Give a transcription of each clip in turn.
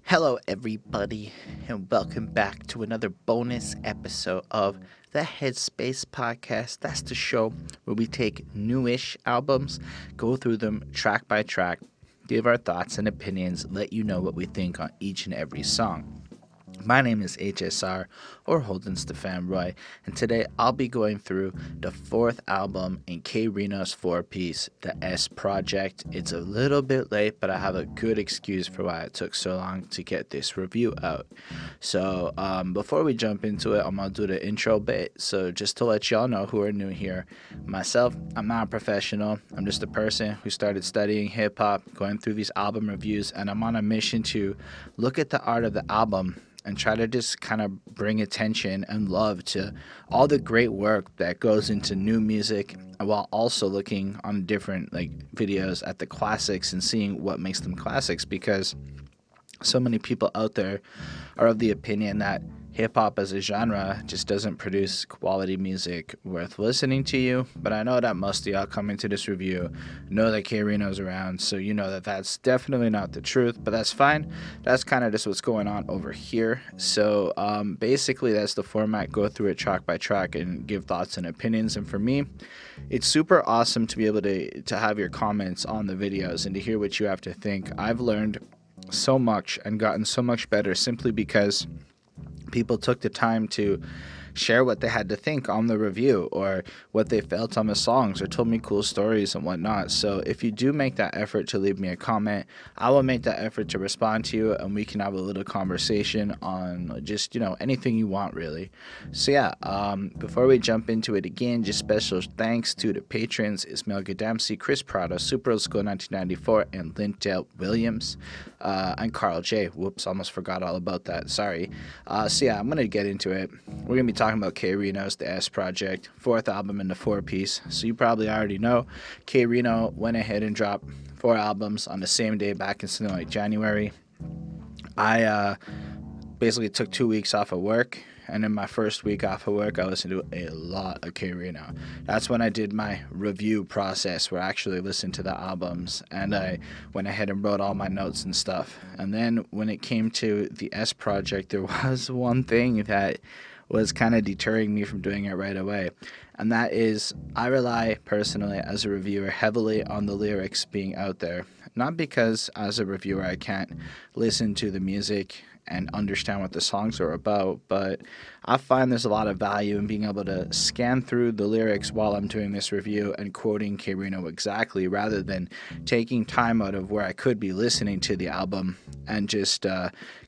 Hello, everybody, and welcome back to another bonus episode of the Headspace Podcast. That's the show where we take newish albums, go through them track by track, give our thoughts and opinions, let you know what we think on each and every song. My name is HSR, or Holden Stephan Roy, and today I'll be going through the fourth album in K-Rino's four-piece, The S Project. It's a little bit late, but I have a good excuse for why it took so long to get this review out. So before we jump into it, I'm going to do the intro bit. So just to let y'all know who are new here, myself, I'm not a professional. I'm just a person who started studying hip-hop, going through these album reviews, and I'm on a mission to look at the art of the album and try to just kind of bring attention and love to all the great work that goes into new music, while also looking on different videos at the classics and seeing what makes them classics, because so many people out there are of the opinion that hip-hop as a genre just doesn't produce quality music worth listening to you. But I know that most of y'all coming to this review know that K-Rino's around, so you know that that's definitely not the truth, but that's fine. That's kind of just what's going on over here. So basically that's the format. Go through it track by track and give thoughts and opinions. And for me, it's super awesome to be able to have your comments on the videos and to hear what you have to think. I've learned so much and gotten so much better simply because people took the time to share what they had to think on the review, or what they felt on the songs, or told me cool stories and whatnot. So if you do make that effort to leave me a comment, I will make that effort to respond to you, and we can have a little conversation on just, anything you want, really. So yeah, before we jump into it again, just special thanks to the patrons: Ismail Gadamsi, Chris Prado, Super Old School 1994, and Lindale Williams, and Carl J. Whoops, almost forgot all about that. Sorry. So yeah, I'm going to get into it. We're going to be talking about K-Rino's The S Project, fourth album in the four-piece. So you probably already know K-Rino went ahead and dropped 4 albums on the same day back in something like January. I basically took 2 weeks off of work, and in my first week off of work, I listened to a lot of K-Rino. That's when I did my review process, where I actually listened to the albums, and I went ahead and wrote all my notes and stuff. And then when it came to the S Project, there was one thing that was kind of deterring me from doing it right away. And that is, I rely personally as a reviewer heavily on the lyrics being out there. Not because as a reviewer I can't listen to the music and understand what the songs are about, but I find there's a lot of value in being able to scan through the lyrics while I'm doing this review and quoting K-Rino exactly, rather than taking time out of where I could be listening to the album and just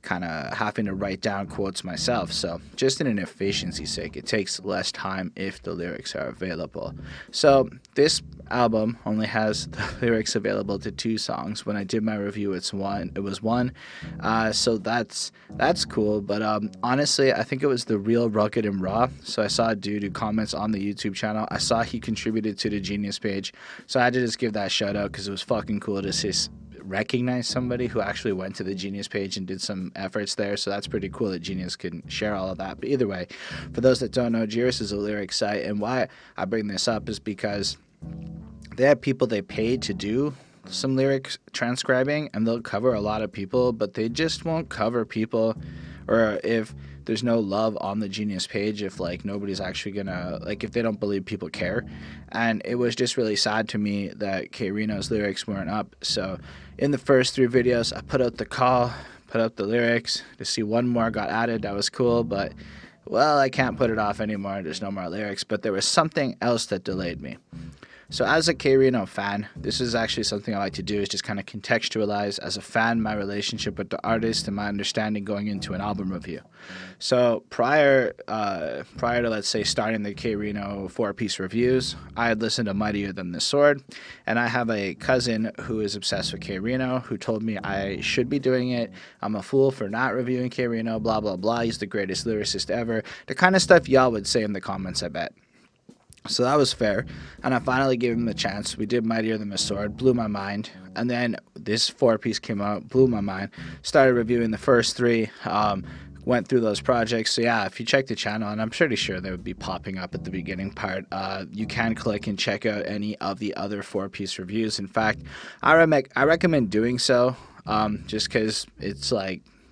kind of having to write down quotes myself. So just in an efficiency's sake, it takes less time if the lyrics are available. So this album only has the lyrics available to 2 songs. When I did my review, it was one. So that's cool. But honestly, I think it was the Real Rugged and Raw. So I saw a dude who comments on the YouTube channel. I saw he contributed to the Genius page, so I had to just give that shout out because it was fucking cool to see recognize somebody who actually went to the Genius page and did some efforts there. So that's pretty cool that Genius can share all of that. But either way, for those that don't know, Genius is a lyric site, and why I bring this up is because they have people they paid to do some lyric transcribing, and they'll cover a lot of people, but they just won't cover people, or if there's no love on the Genius page, if nobody's actually gonna, if they don't believe people care. And it was just really sad to me that K-Rino's lyrics weren't up. So in the first 3 videos, I put out the call, put out the lyrics. To see one more got added, that was cool, but well, I can't put it off anymore. There's no more lyrics. But there was something else that delayed me. So as a K-Rino fan, this is actually something I like to do, is just kind of contextualize as a fan my relationship with the artist and my understanding going into an album review. So prior to, let's say, starting the K-Rino 4-piece reviews, I had listened to Mightier Than the Sword, and I have a cousin who is obsessed with K-Rino who told me I should be doing it. I'm a fool for not reviewing K-Rino, blah, blah, blah. He's the greatest lyricist ever. The kind of stuff y'all would say in the comments, I bet. So that was fair, and I finally gave him the chance. We did Mightier Than the Sword, blew my mind, and then this 4-piece came out, blew my mind. Started reviewing the first 3, went through those projects. So yeah, if you check the channel, and I'm pretty sure they would be popping up at the beginning part, you can click and check out any of the other 4-piece reviews. In fact, I recommend doing so, just because it's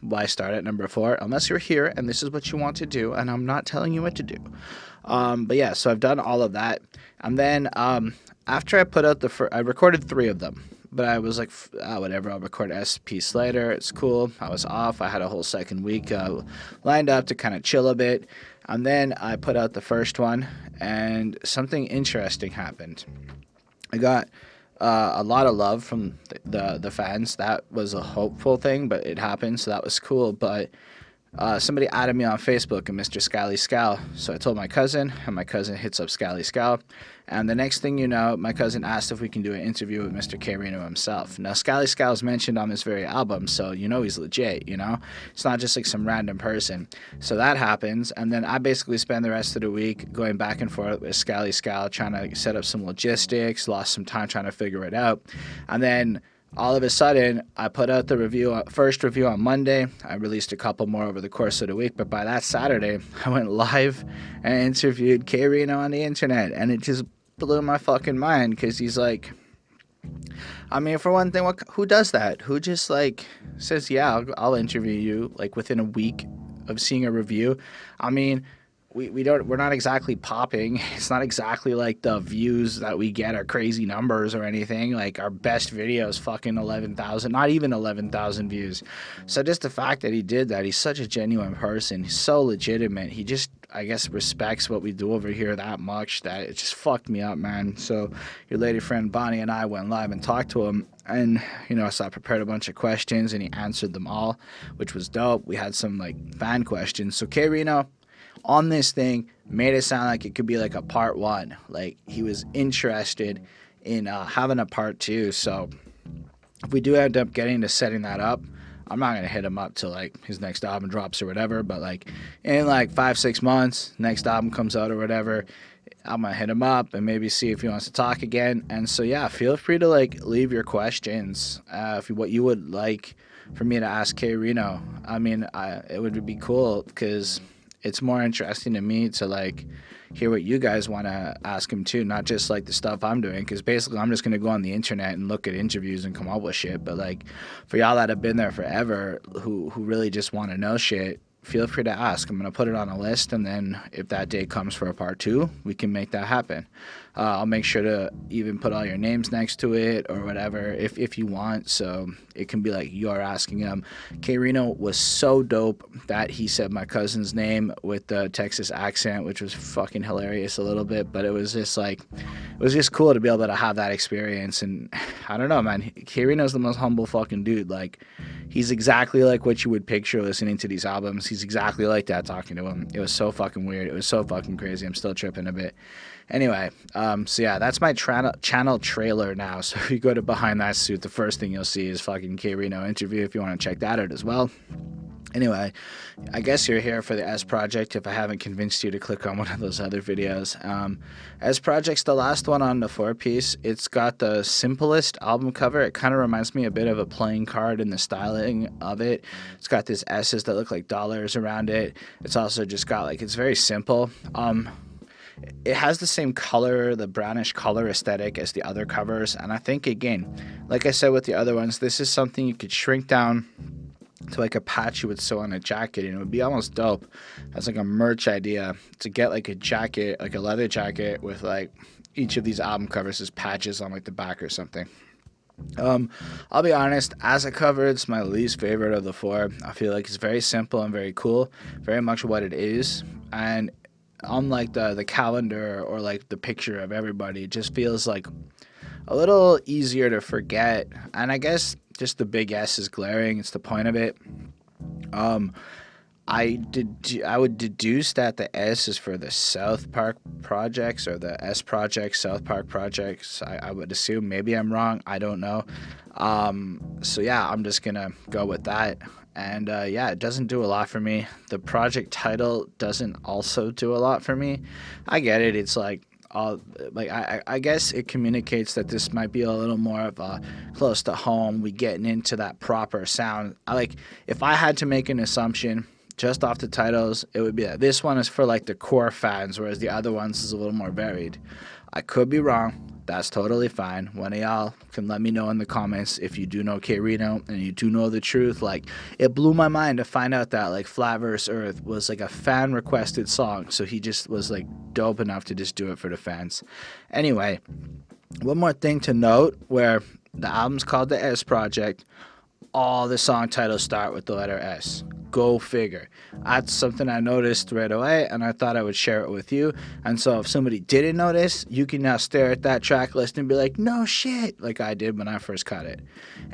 why start at number 4 unless you're here and this is what you want to do, and I'm not telling you what to do. But yeah, so I've done all of that, and then after I put out I recorded 3 of them. But I was like, whatever, I'll record S piece later. It's cool. I was off. I had a whole second week lined up to kind of chill a bit. And then I put out the first one, and something interesting happened. I got a lot of love from the fans. That was a hopeful thing, but it happened, so that was cool. But somebody added me on Facebook, and Mr. Scally Scal. So I told my cousin, and my cousin hits up Scally Scal. And the next thing you know, my cousin asked if we can do an interview with Mr. K-Rino himself. Now, Scally Scal is mentioned on this very album, so you know he's legit, you know? It's not just like some random person. So that happens, and then I basically spend the rest of the week going back and forth with Scally Scal, trying to set up some logistics, lost some time trying to figure it out. And then all of a sudden, I put out the first review on Monday. I released a couple more over the course of the week, but by that Saturday, I went live and interviewed K-Rino on the internet, and it just blew my fucking mind, because he's like, I mean, for one thing, who does that? Who just like says, yeah, I'll interview you like within a week of seeing a review? I mean, we're not exactly popping. It's not exactly like the views that we get are crazy numbers or anything. Like our best video is fucking 11,000, not even 11,000 views. So just the fact that he did that, he's such a genuine person. He's so legitimate. He just, I guess, respects what we do over here that much that it just fucked me up, man. So your lady friend Bonnie and I went live and talked to him, and so I prepared a bunch of questions and he answered them all, which was dope. We had some like fan questions. So K-Rino on this thing made it sound like it could be like a part 1. Like he was interested in having a part 2. So if we do end up getting to setting that up, I'm not going to hit him up till like his next album drops or whatever, but like in like 5-6 months, next album comes out or whatever, I'm going to hit him up and maybe see if he wants to talk again. And so yeah, feel free to like leave your questions, what you would like for me to ask K-Rino. I mean, it would be cool, because it's more interesting to me to like hear what you guys want to ask him too, not just like the stuff I'm doing, because basically I'm just going to go on the internet and look at interviews and come up with shit. But like for y'all that have been there forever, who really just want to know shit, feel free to ask. I'm going to put it on a list, and then if that day comes for a part 2, we can make that happen. I'll make sure to even put all your names next to it or whatever if you want, so it can be like you're asking him. K-Rino was so dope that he said my cousin's name with the Texas accent, which was fucking hilarious a little bit, but it was just like, it was just cool to be able to have that experience. And I don't know, man, K-Rino's the most humble fucking dude. Like, he's exactly like what you would picture listening to these albums. He's exactly like that talking to him. It was so fucking weird. It was so fucking crazy. I'm still tripping a bit. Anyway, so yeah, that's my channel trailer now. So if you go to Behind That Suit, the first thing you'll see is fucking K-Rino interview if you want to check that out as well. Anyway, I guess you're here for the S Project if I haven't convinced you to click on one of those other videos. S Project's the last one on the 4-piece. It's got the simplest album cover. It kind of reminds me a bit of a playing card in the styling of it. It's got these S's that look like dollars around it. It's also just got like, it's very simple. It has the same color, the brownish color aesthetic as the other covers. And I think, again, like I said with the other ones, this is something you could shrink down to like a patch you would sew on a jacket, and it would be almost dope as like a merch idea to get like a jacket, like a leather jacket with like each of these album covers as patches on like the back or something. I'll be honest, as a cover, it's my least favorite of the 4. I feel like it's very simple and very cool, very much what it is. And unlike the calendar or like the picture of everybody, it just feels like a little easier to forget. And I guess just the big S is glaring. It's the point of it. I would deduce that the S is for the South Park projects, or the S project, South Park projects. I would assume. Maybe I'm wrong. I don't know. So yeah, I'm just gonna go with that. And yeah, it doesn't do a lot for me. The project title doesn't also do a lot for me. I get it. It's like, I guess it communicates that this might be a little more of a close to home. We getting into that proper sound. If I had to make an assumption, just off the titles, it would be that this one is for like the core fans, whereas the other ones is a little more varied. I could be wrong. That's totally fine. One of y'all can let me know in the comments if you do know K-Rino and you do know the truth. Like, it blew my mind to find out that like Flat vs. Earth was like a fan requested song, so he just was like dope enough to just do it for the fans. Anyway, one more thing to note, where the album's called the S Project, all the song titles start with the letter S. Go figure. That's something I noticed right away, and I thought I would share it with you. And so if somebody didn't notice, you can now stare at that track list and be like, no shit, like I did when I first cut it.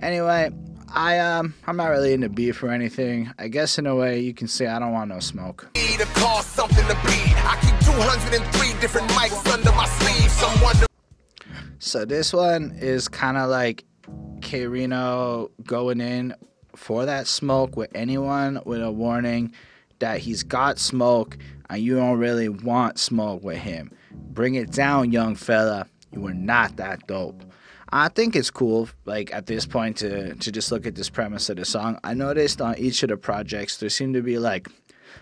Anyway, I'm not really into beef or anything. I guess in a way you can say I don't want no smoke. I keep 203 different mics under my sleeve. So this one is kind of like K-Rino going in for that smoke with anyone with a warning that he's got smoke and you don't really want smoke with him. Bring it down, young fella. You are not that dope. I think it's cool, like, at this point to just look at this premise of the song. I noticed on each of the projects there seemed to be like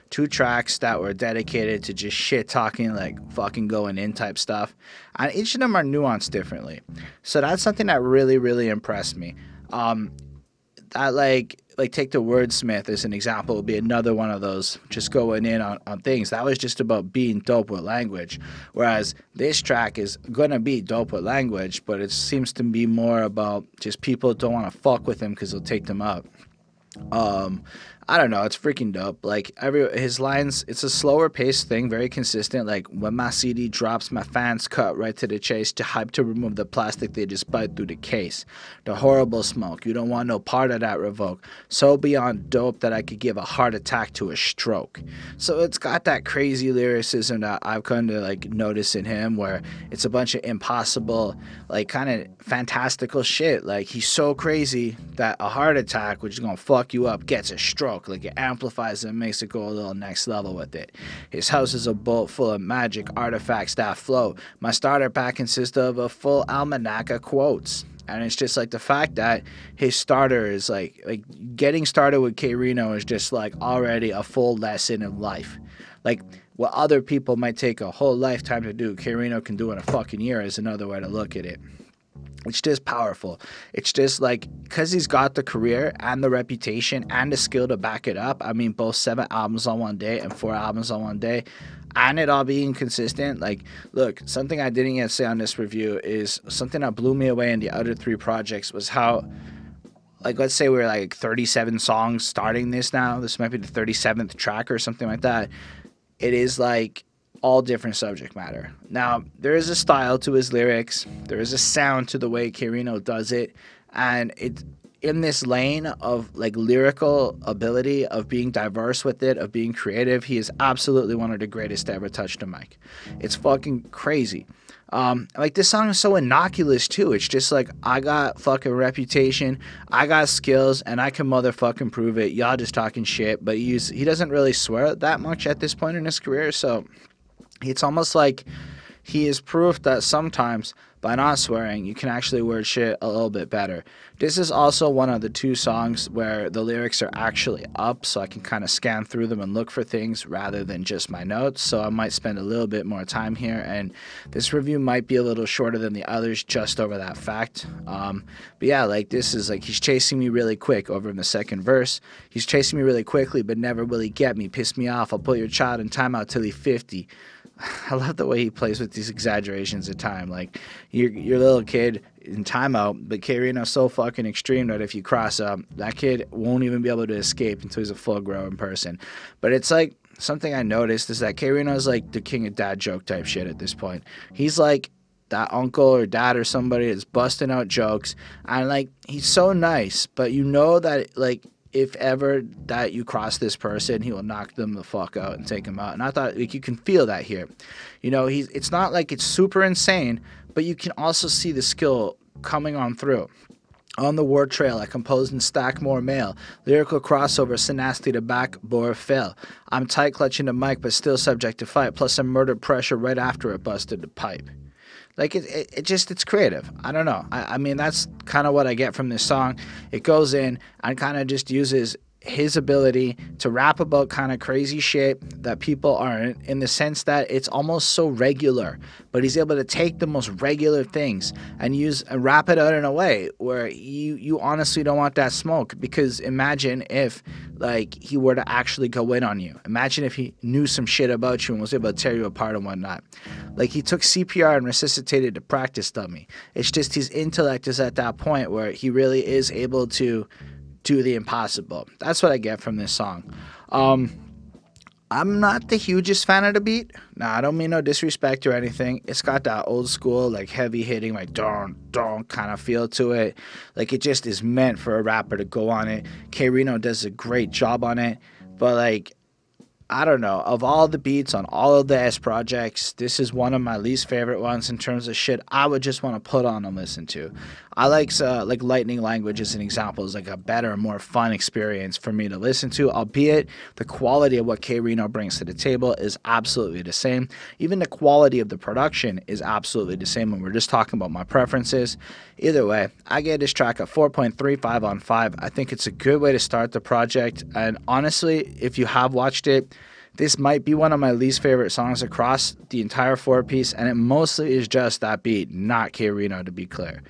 2 tracks that were dedicated to just shit talking, like fucking going in type stuff, and each of them are nuanced differently. So that's something that really, really impressed me. That like take the Wordsmith as an example, would be another one of those, just going in on things. That was just about being dope with language, whereas this track is gonna be dope with language, but it seems to be more about just people don't want to fuck with him because he'll take them out. I don't know, it's freaking dope. Like, his lines, it's a slower paced thing, very consistent. Like, when my CD drops, my fans cut right to the chase. To hype to remove the plastic, they just bite through the case. The horrible smoke, you don't want no part of that revoke. So beyond dope that I could give a heart attack to a stroke. So it's got that crazy lyricism that I've come to like notice in him, where it's a bunch of impossible, like kind of fantastical shit. Like, he's so crazy that a heart attack, which is gonna fuck you up, gets a stroke. Like, it amplifies it and makes it go a little next level with it. His house is a boat full of magic artifacts that flow. My starter pack consists of a full almanac of quotes. And it's just like the fact that his starter is like getting started with K-Rino is just like already a full lesson in life. Like, what other people might take a whole lifetime to do, K-Rino can do in a fucking year, is another way to look at it. It's just powerful. It's just like, because he's got the career and the reputation and the skill to back it up. I mean, both 7 albums on one day and 4 albums on one day, and it all being consistent. Like, look, something I didn't yet say on this review is something that blew me away in the other 3 projects was how, like, let's say we're like 37 songs starting this now. This might be the 37th track or something like that. It is like all different subject matter. Now, there is a style to his lyrics, there is a sound to the way K-Rino does it, and it's in this lane of like lyrical ability, of being diverse with it, of being creative. He is absolutely one of the greatest to ever touch the mic. It's fucking crazy. Like, this song is so innocuous too. It's just like, I got fucking reputation, I got skills, and I can motherfucking prove it. Y'all just talking shit. But he doesn't really swear that much at this point in his career, so it's almost like he is proof that sometimes by not swearing, you can actually word shit a little bit better. This is also one of the 2 songs where the lyrics are actually up, so I can kind of scan through them and look for things rather than just my notes. So I might spend a little bit more time here, and this review might be a little shorter than the others just over that fact. But yeah, like, this is like, he's chasing me really quick over in the second verse. He's chasing me really quickly, but never will he get me. Piss me off, I'll put your child in timeout till he's 50. I love the way he plays with these exaggerations of time. Like, your little kid in timeout, but K-Rino's so fucking extreme that if you cross up, that kid won't even be able to escape until he's a full-grown person. But it's like, something I noticed is that K-Rino's like the king of dad joke type shit at this point. He's like that uncle or dad or somebody that's busting out jokes, and like, he's so nice, but you know that, like, if ever that you cross this person, he will knock them the fuck out and take them out. And I thought, like, you can feel that here. You know, it's not like it's super insane, but you can also see the skill coming on through. On the war trail, I compose and stack more mail. Lyrical crossover, synasty to backbore fell. I'm tight clutching the mic, but still subject to fight. Plus some murder pressure right after it busted the pipe. Like, it's creative. I don't know. I mean, that's kind of what I get from this song. It goes in and kind of just uses his ability to rap about kind of crazy shit that people aren't, in the sense that it's almost so regular, but he's able to take the most regular things and wrap it out in a way where you honestly don't want that smoke. Because imagine if like he were to actually go in on you. Imagine if he knew some shit about you and was able to tear you apart and whatnot. Like, he took CPR and resuscitated the practice dummy. It's just his intellect is at that point where he really is able to do the impossible. That's what I get from this song. I'm not the hugest fan of the beat. Nah, I don't mean no disrespect or anything. It's got that old school, like, heavy hitting, like, don kind of feel to it. Like, it just is meant for a rapper to go on it. K-Rino does a great job on it. But, like, I don't know. Of all the beats on all of the S projects, this is one of my least favorite ones in terms of shit I would just want to put on and listen to. I like Lightning Language as an example is like a better, more fun experience for me to listen to, albeit the quality of what K-Rino brings to the table is absolutely the same. Even the quality of the production is absolutely the same when we're just talking about my preferences. Either way, I gave this track a 4.35 on 5. I think it's a good way to start the project, and honestly, if you have watched it, this might be one of my least favorite songs across the entire 4-piece, and it mostly is just that beat, not K-Rino, to be clear.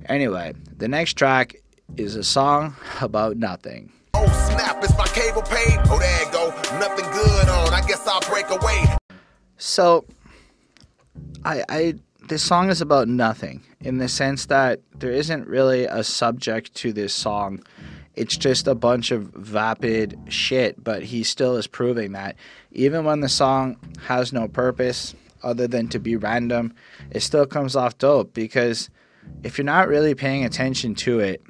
Anyway, the next track is a song about nothing. Oh snap, is my cable paid? Oh, there you go. Nothing good on. I guess I'll break away. So, this song is about nothing, in the sense that there isn't really a subject to this song. It's just a bunch of vapid shit, but he still is proving that even when the song has no purpose other than to be random, it still comes off dope, because if you're not really paying attention to it,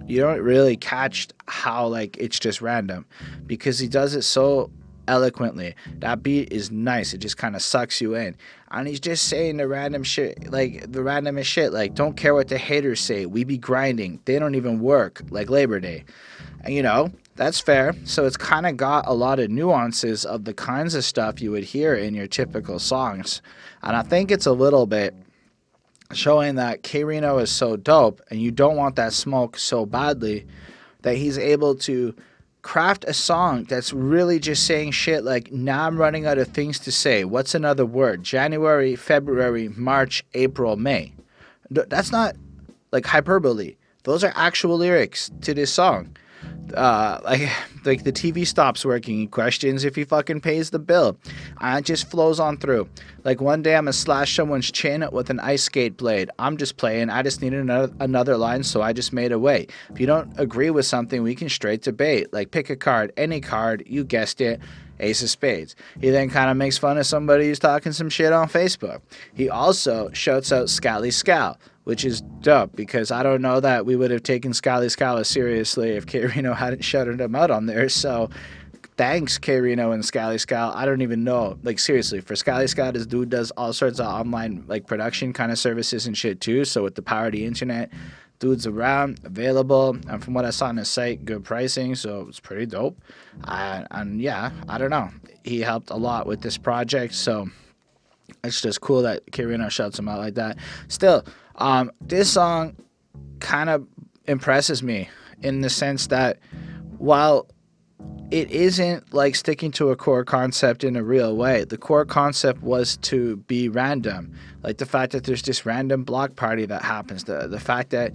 you don't really catch how, like, it's just random, because he does it so eloquently. That beat is nice. It just kind of sucks you in. And he's just saying the random shit, like the randomest shit, like, don't care what the haters say. We be grinding. They don't even work, like Labor Day. And, you know, that's fair. So it's kind of got a lot of nuances of the kinds of stuff you would hear in your typical songs. And I think it's a little bit showing that K-Rino is so dope and you don't want that smoke so badly that he's able to craft a song that's really just saying shit like, now I'm running out of things to say. What's another word? January, February, March, April, May. That's not like hyperbole. Those are actual lyrics to this song. Like the TV stops working. He questions if he fucking pays the bill. And it just flows on through. Like, one day I'm gonna slash someone's chin with an ice skate blade. I'm just playing. I just needed another line, so I just made a way. If you don't agree with something, we can straight debate. Like, pick a card, any card, you guessed it. Ace of Spades. He then kind of makes fun of somebody who's talking some shit on Facebook. He also shouts out Scally Scal, which is dope, because I don't know that we would have taken Scally Scal as seriously if K-Rino hadn't shouted him out on there. So thanks, K-Rino and Scally Scal. I don't even know. Like, seriously, for Scally Scal, this dude does all sorts of online, like, production kind of services and shit too. So with the power of the internet, dude's around, available, and from what I saw on his site, good pricing, so it's pretty dope. And yeah, I don't know. He helped a lot with this project, so it's just cool that K-Rino shouts him out like that. Still, this song kind of impresses me in the sense that while it isn't like sticking to a core concept in a real way, the core concept was to be random. Like the fact that there's this random block party that happens, the fact that,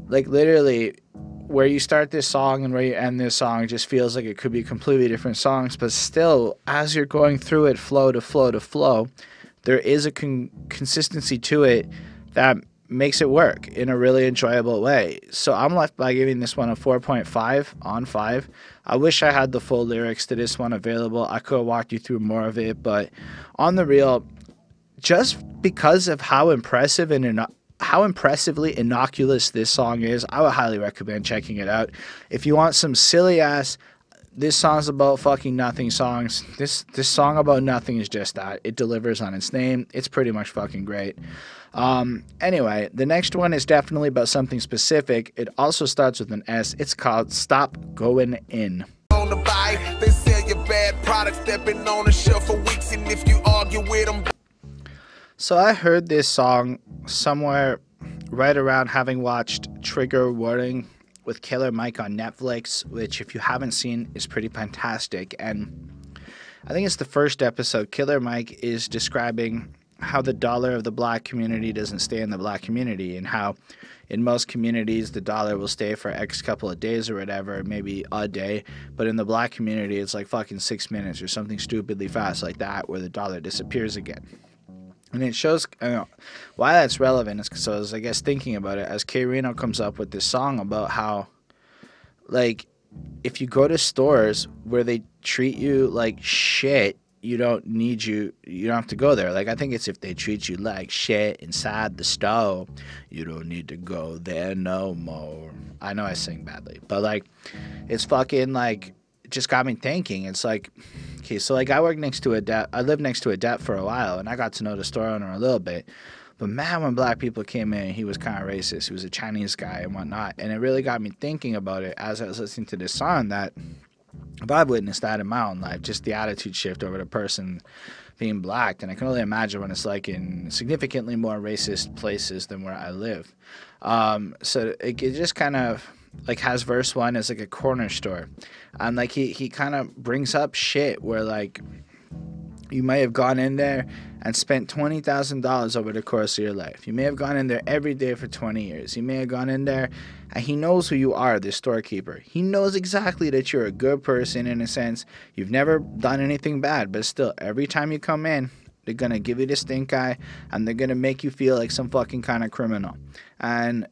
like, literally where you start this song and where you end this song just feels like it could be completely different songs, but still, as you're going through it, flow to flow to flow, there is a consistency to it that makes it work in a really enjoyable way. So I'm left by giving this one a 4.5 on 5. I wish I had the full lyrics to this one available. I could have walked you through more of it, but on the real, just because of how impressive and how impressively innocuous this song is, I would highly recommend checking it out. If you want some silly ass, this song's about fucking nothing songs, this song about nothing is just that. It delivers on its name. It's pretty much fucking great. Anyway, the next one is definitely about something specific. It also starts with an S. It's called Stop Goin In. On the buy, they sell your bad products, stepping on the shelf for weeks, and if you argue with them. So I heard this song somewhere right around having watched Trigger Warning with Killer Mike on Netflix, which if you haven't seen is pretty fantastic. And I think it's the first episode. Killer Mike is describing how the dollar of the black community doesn't stay in the black community, and how in most communities the dollar will stay for X couple of days or whatever, maybe a day, but in the black community it's like fucking 6 minutes or something stupidly fast like that, where the dollar disappears again. And it shows why that's relevant is because I was, I guess, thinking about it as K-Rino comes up with this song about how, like, if you go to stores where they treat you like shit, you don't have to go there. Like, I think it's if they treat you like shit inside the store, you don't need to go there no more. I know I sing badly, but, like, it's fucking, like, it just got me thinking. It's like, okay, so, like, I lived next to a debt for a while, and I got to know the store owner a little bit. But, man, when black people came in, he was kind of racist. He was a Chinese guy and whatnot. And it really got me thinking about it as I was listening to this song, that if I've witnessed that in my own life, just the attitude shift over the person being black, and I can only imagine what it's like in significantly more racist places than where I live. So it just kind of, like, has verse 1 as, like, a corner store. And, like, he kind of brings up shit where, like, you may have gone in there and spent $20,000 over the course of your life. You may have gone in there every day for 20 years. You may have gone in there, and he knows who you are, this storekeeper. He knows exactly that you're a good person in a sense. You've never done anything bad, but still, every time you come in, they're going to give you the stink eye, and they're going to make you feel like some fucking kind of criminal. And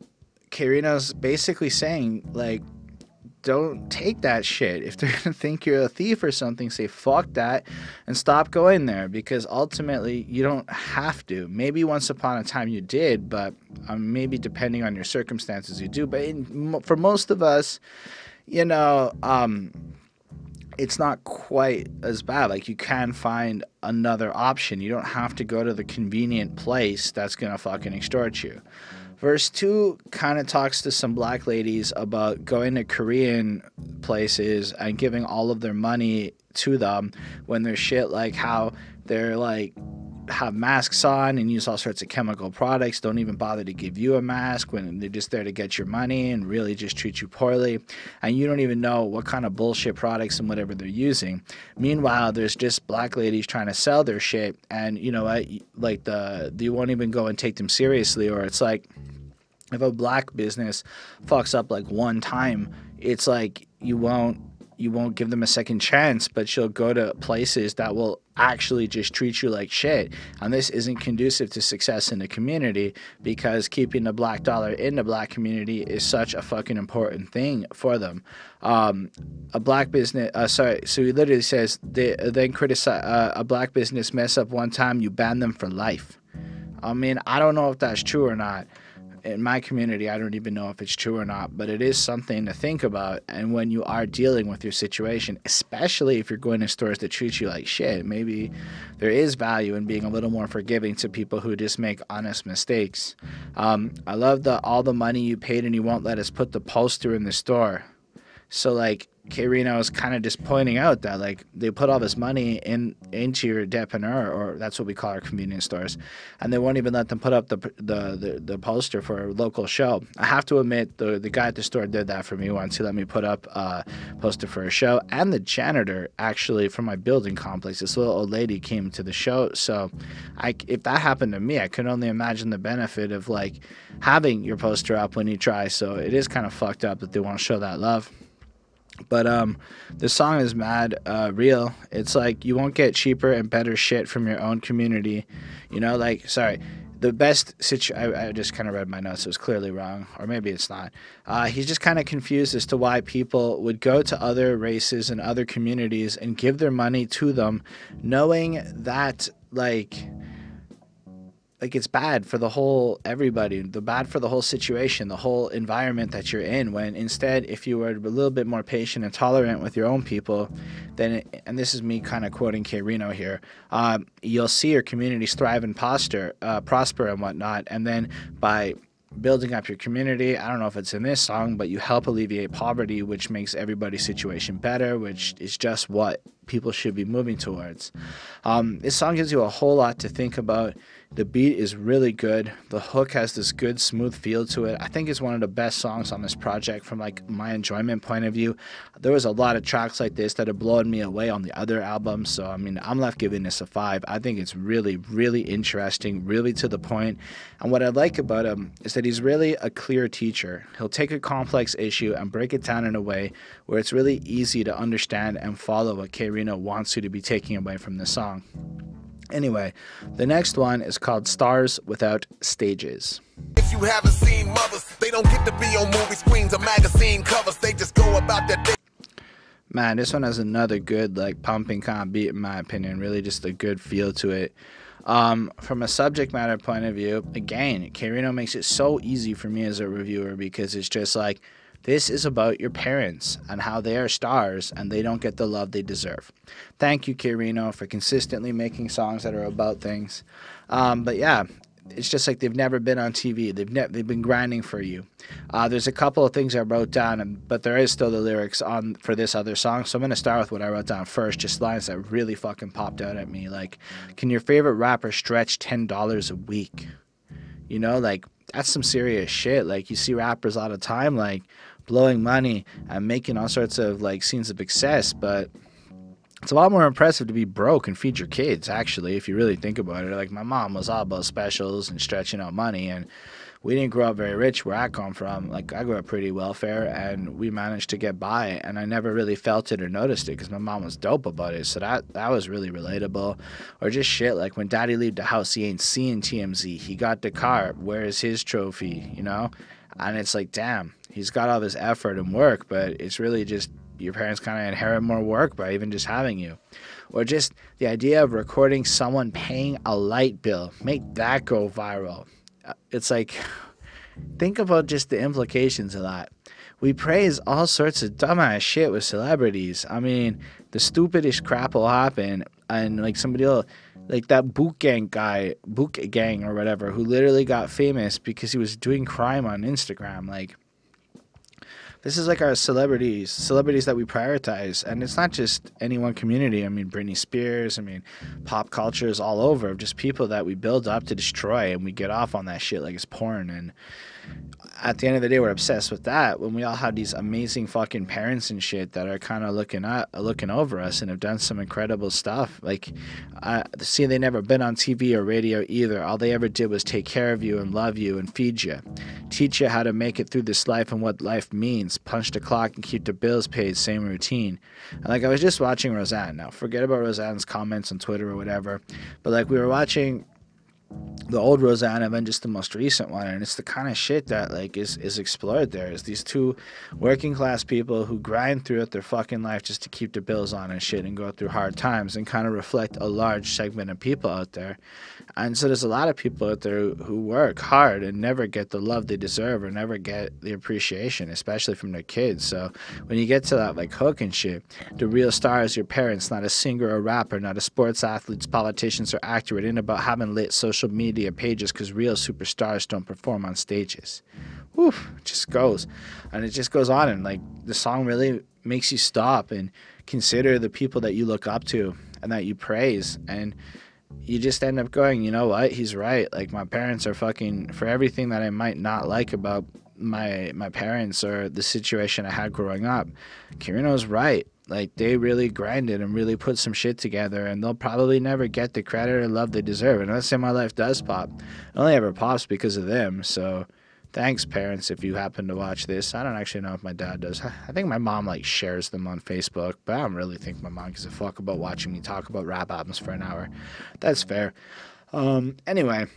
K-Rino's basically saying, like, don't take that shit. If they're gonna think you're a thief or something, say fuck that and stop going there, because ultimately you don't have to. Maybe once upon a time you did, but maybe depending on your circumstances you do. But for most of us, you know, it's not quite as bad. Like, you can find another option. You don't have to go to the convenient place that's gonna fucking extort you. Verse 2 kind of talks to some black ladies about going to Korean places and giving all of their money to them when there's shit like how they're, like, have masks on and use all sorts of chemical products, don't even bother to give you a mask when they're just there to get your money and really just treat you poorly, and you don't even know what kind of bullshit products and whatever they're using. Meanwhile, there's just black ladies trying to sell their shit, and you know what, like, you won't even go and take them seriously. Or it's like, if a black business fucks up like one time, it's like you won't give them a second chance, but you'll go to places that will actually just treat you like shit. And this isn't conducive to success in the community, because keeping the black dollar in the black community is such a fucking important thing for them. A black business, so he literally says, then criticize a black business mess up one time, you ban them for life. I mean, I don't know if that's true or not. In my community, I don't even know if it's true or not, but it is something to think about. And when you are dealing with your situation, especially if you're going to stores that treat you like shit, maybe there is value in being a little more forgiving to people who just make honest mistakes. I love all the money you paid and you won't let us put the poster in the store. So, like, K-Rino is kind of just pointing out that, like, they put all this money into your dépanneur, or that's what we call our convenience stores, and they won't even let them put up the poster for a local show. I have to admit, the guy at the store did that for me once. He let me put up a poster for a show, and the janitor, actually, from my building complex, this little old lady came to the show. So if that happened to me, I could only imagine the benefit of, like, having your poster up when you try. So it is kind of fucked up that they won't show that love. But this song is mad real. It's like, you won't get cheaper and better shit from your own community. You know, like, sorry, the best I just kind of read my notes. It was clearly wrong, or maybe it's not. He's just kind of confused as to why people would go to other races and other communities and give their money to them, knowing that, like it's bad for the whole everybody, bad for the whole situation, the whole environment that you're in, when instead, if you were a little bit more patient and tolerant with your own people, then, and this is me kind of quoting K-Rino here, you'll see your communities thrive and prosper and whatnot. And then by building up your community, I don't know if it's in this song, but you help alleviate poverty, which makes everybody's situation better, which is just what people should be moving towards. This song gives you a whole lot to think about. The beat is really good. The hook has this good, smooth feel to it. I think it's one of the best songs on this project from like my enjoyment point of view. There was a lot of tracks like this that have blown me away on the other albums. So, I mean, I'm left giving this a 5. I think it's really, really interesting, really to the point. And what I like about him is that he's really a clear teacher. He'll take a complex issue and break it down in a way where it's really easy to understand and follow what K-Rino wants you to be taking away from the song. Anyway, the next one is called Stars Without Stages. If you haven't seen mothers, they don't get to be on movie screens or magazine covers. They just go about their day. Man, this one has another good, like, pumping kind of beat, in my opinion. Really just a good feel to it. From a subject matter point of view, again, K-Rino makes it so easy for me as a reviewer because it's just like, this is about your parents and how they are stars and they don't get the love they deserve. Thank you, K-Rino, for consistently making songs that are about things. But yeah, it's just like they've never been on TV. They've been grinding for you. There's a couple of things I wrote down, but there is still the lyrics on for this other song. So I'm going to start with what I wrote down first, just lines that really fucking popped out at me. Like, can your favorite rapper stretch $10 a week? You know, like, that's some serious shit. Like, you see rappers all the time, like, blowing money and making all sorts of, like, scenes of success, but it's a lot more impressive to be broke and feed your kids, actually, if you really think about it. Like, my mom was all about specials and stretching out money, and we didn't grow up very rich where I come from. Like, I grew up pretty welfare, and we managed to get by, and I never really felt it or noticed it because my mom was dope about it, so that was really relatable. Or just shit, like, when daddy leave the house, he ain't seeing TMZ. He got the car. Where is his trophy, you know? And it's like, damn, he's got all this effort and work, but it's really just your parents kind of inherit more work by even just having you. Or just the idea of recording someone paying a light bill, make that go viral. It's like, think about just the implications of that. We praise all sorts of dumbass shit with celebrities. I mean, the stupidest crap will happen, and like somebody will, like that boot gang or whatever, who literally got famous because he was doing crime on Instagram. Like, this is like our celebrities that we prioritize. And it's not just any one community. I mean, Britney Spears, I mean, pop culture is all over. Just people that we build up to destroy, and we get off on that shit like it's porn. And at the end of the day, we're obsessed with that when we all have these amazing fucking parents and shit that are kind of looking over us and have done some incredible stuff. Like, see, they never been on TV or radio either. All they ever did was take care of you and love you and feed you, teach you how to make it through this life and what life means, punch the clock and keep the bills paid, same routine. And like, I was just watching Roseanne. Now, forget about Roseanne's comments on Twitter or whatever, but like, we were watching the old Roseanne and then just the most recent one, and it's the kind of shit that like is explored there. Is these two working class people who grind throughout their fucking life just to keep the bills on and shit and go through hard times, and kind of reflect a large segment of people out there. And so there's a lot of people out there who work hard and never get the love they deserve or never get the appreciation, especially from their kids. So when you get to that like hook and shit, the real star is your parents, not a singer or rapper, not a sports athletes, politicians, or actor. It ain't about having lit social media pages, because real superstars don't perform on stages. Woof, it just goes. And it just goes on, and like the song really makes you stop and consider the people that you look up to and that you praise, and you just end up going, you know what, he's right. Like, my parents are fucking, for everything that I might not like about my parents or the situation I had growing up, K-Rino's right. Like, they really grinded and really put some shit together, and they'll probably never get the credit or love they deserve. And let's say my life does pop, it only ever pops because of them. So thanks, parents, if you happen to watch this. I don't actually know if my dad does. I think my mom like shares them on Facebook, but I don't really think my mom gives a fuck about watching me talk about rap albums for an hour. That's fair. Anyway,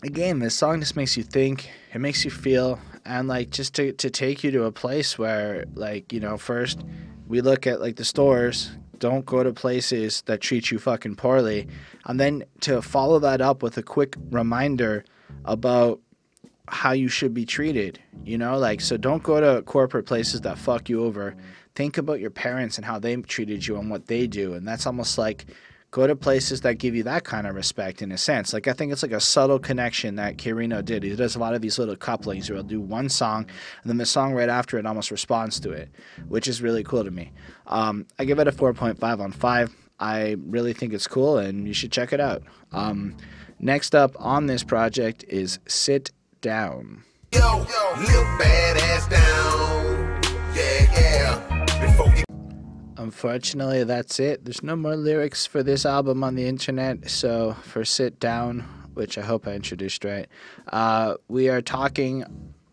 again, this song just makes you think, it makes you feel, and like just to take you to a place where, like, you know, first we look at like the stores, don't go to places that treat you fucking poorly, and then to follow that up with a quick reminder about how you should be treated, you know, like, so don't go to corporate places that fuck you over. Think about your parents and how they treated you and what they do. And that's almost like go to places that give you that kind of respect in a sense. Like, I think it's like a subtle connection that K-Rino did. He does a lot of these little couplings where he'll do one song and then the song right after it almost responds to it, which is really cool to me. I give it a 4.5 on 5. I really think it's cool and you should check it out. Next up on this project is Sit Down. Yo, little badass down. Yeah. Before you... Unfortunately, that's it. There's no more lyrics for this album on the internet, so for Sit Down, which I hope I introduced right, we are talking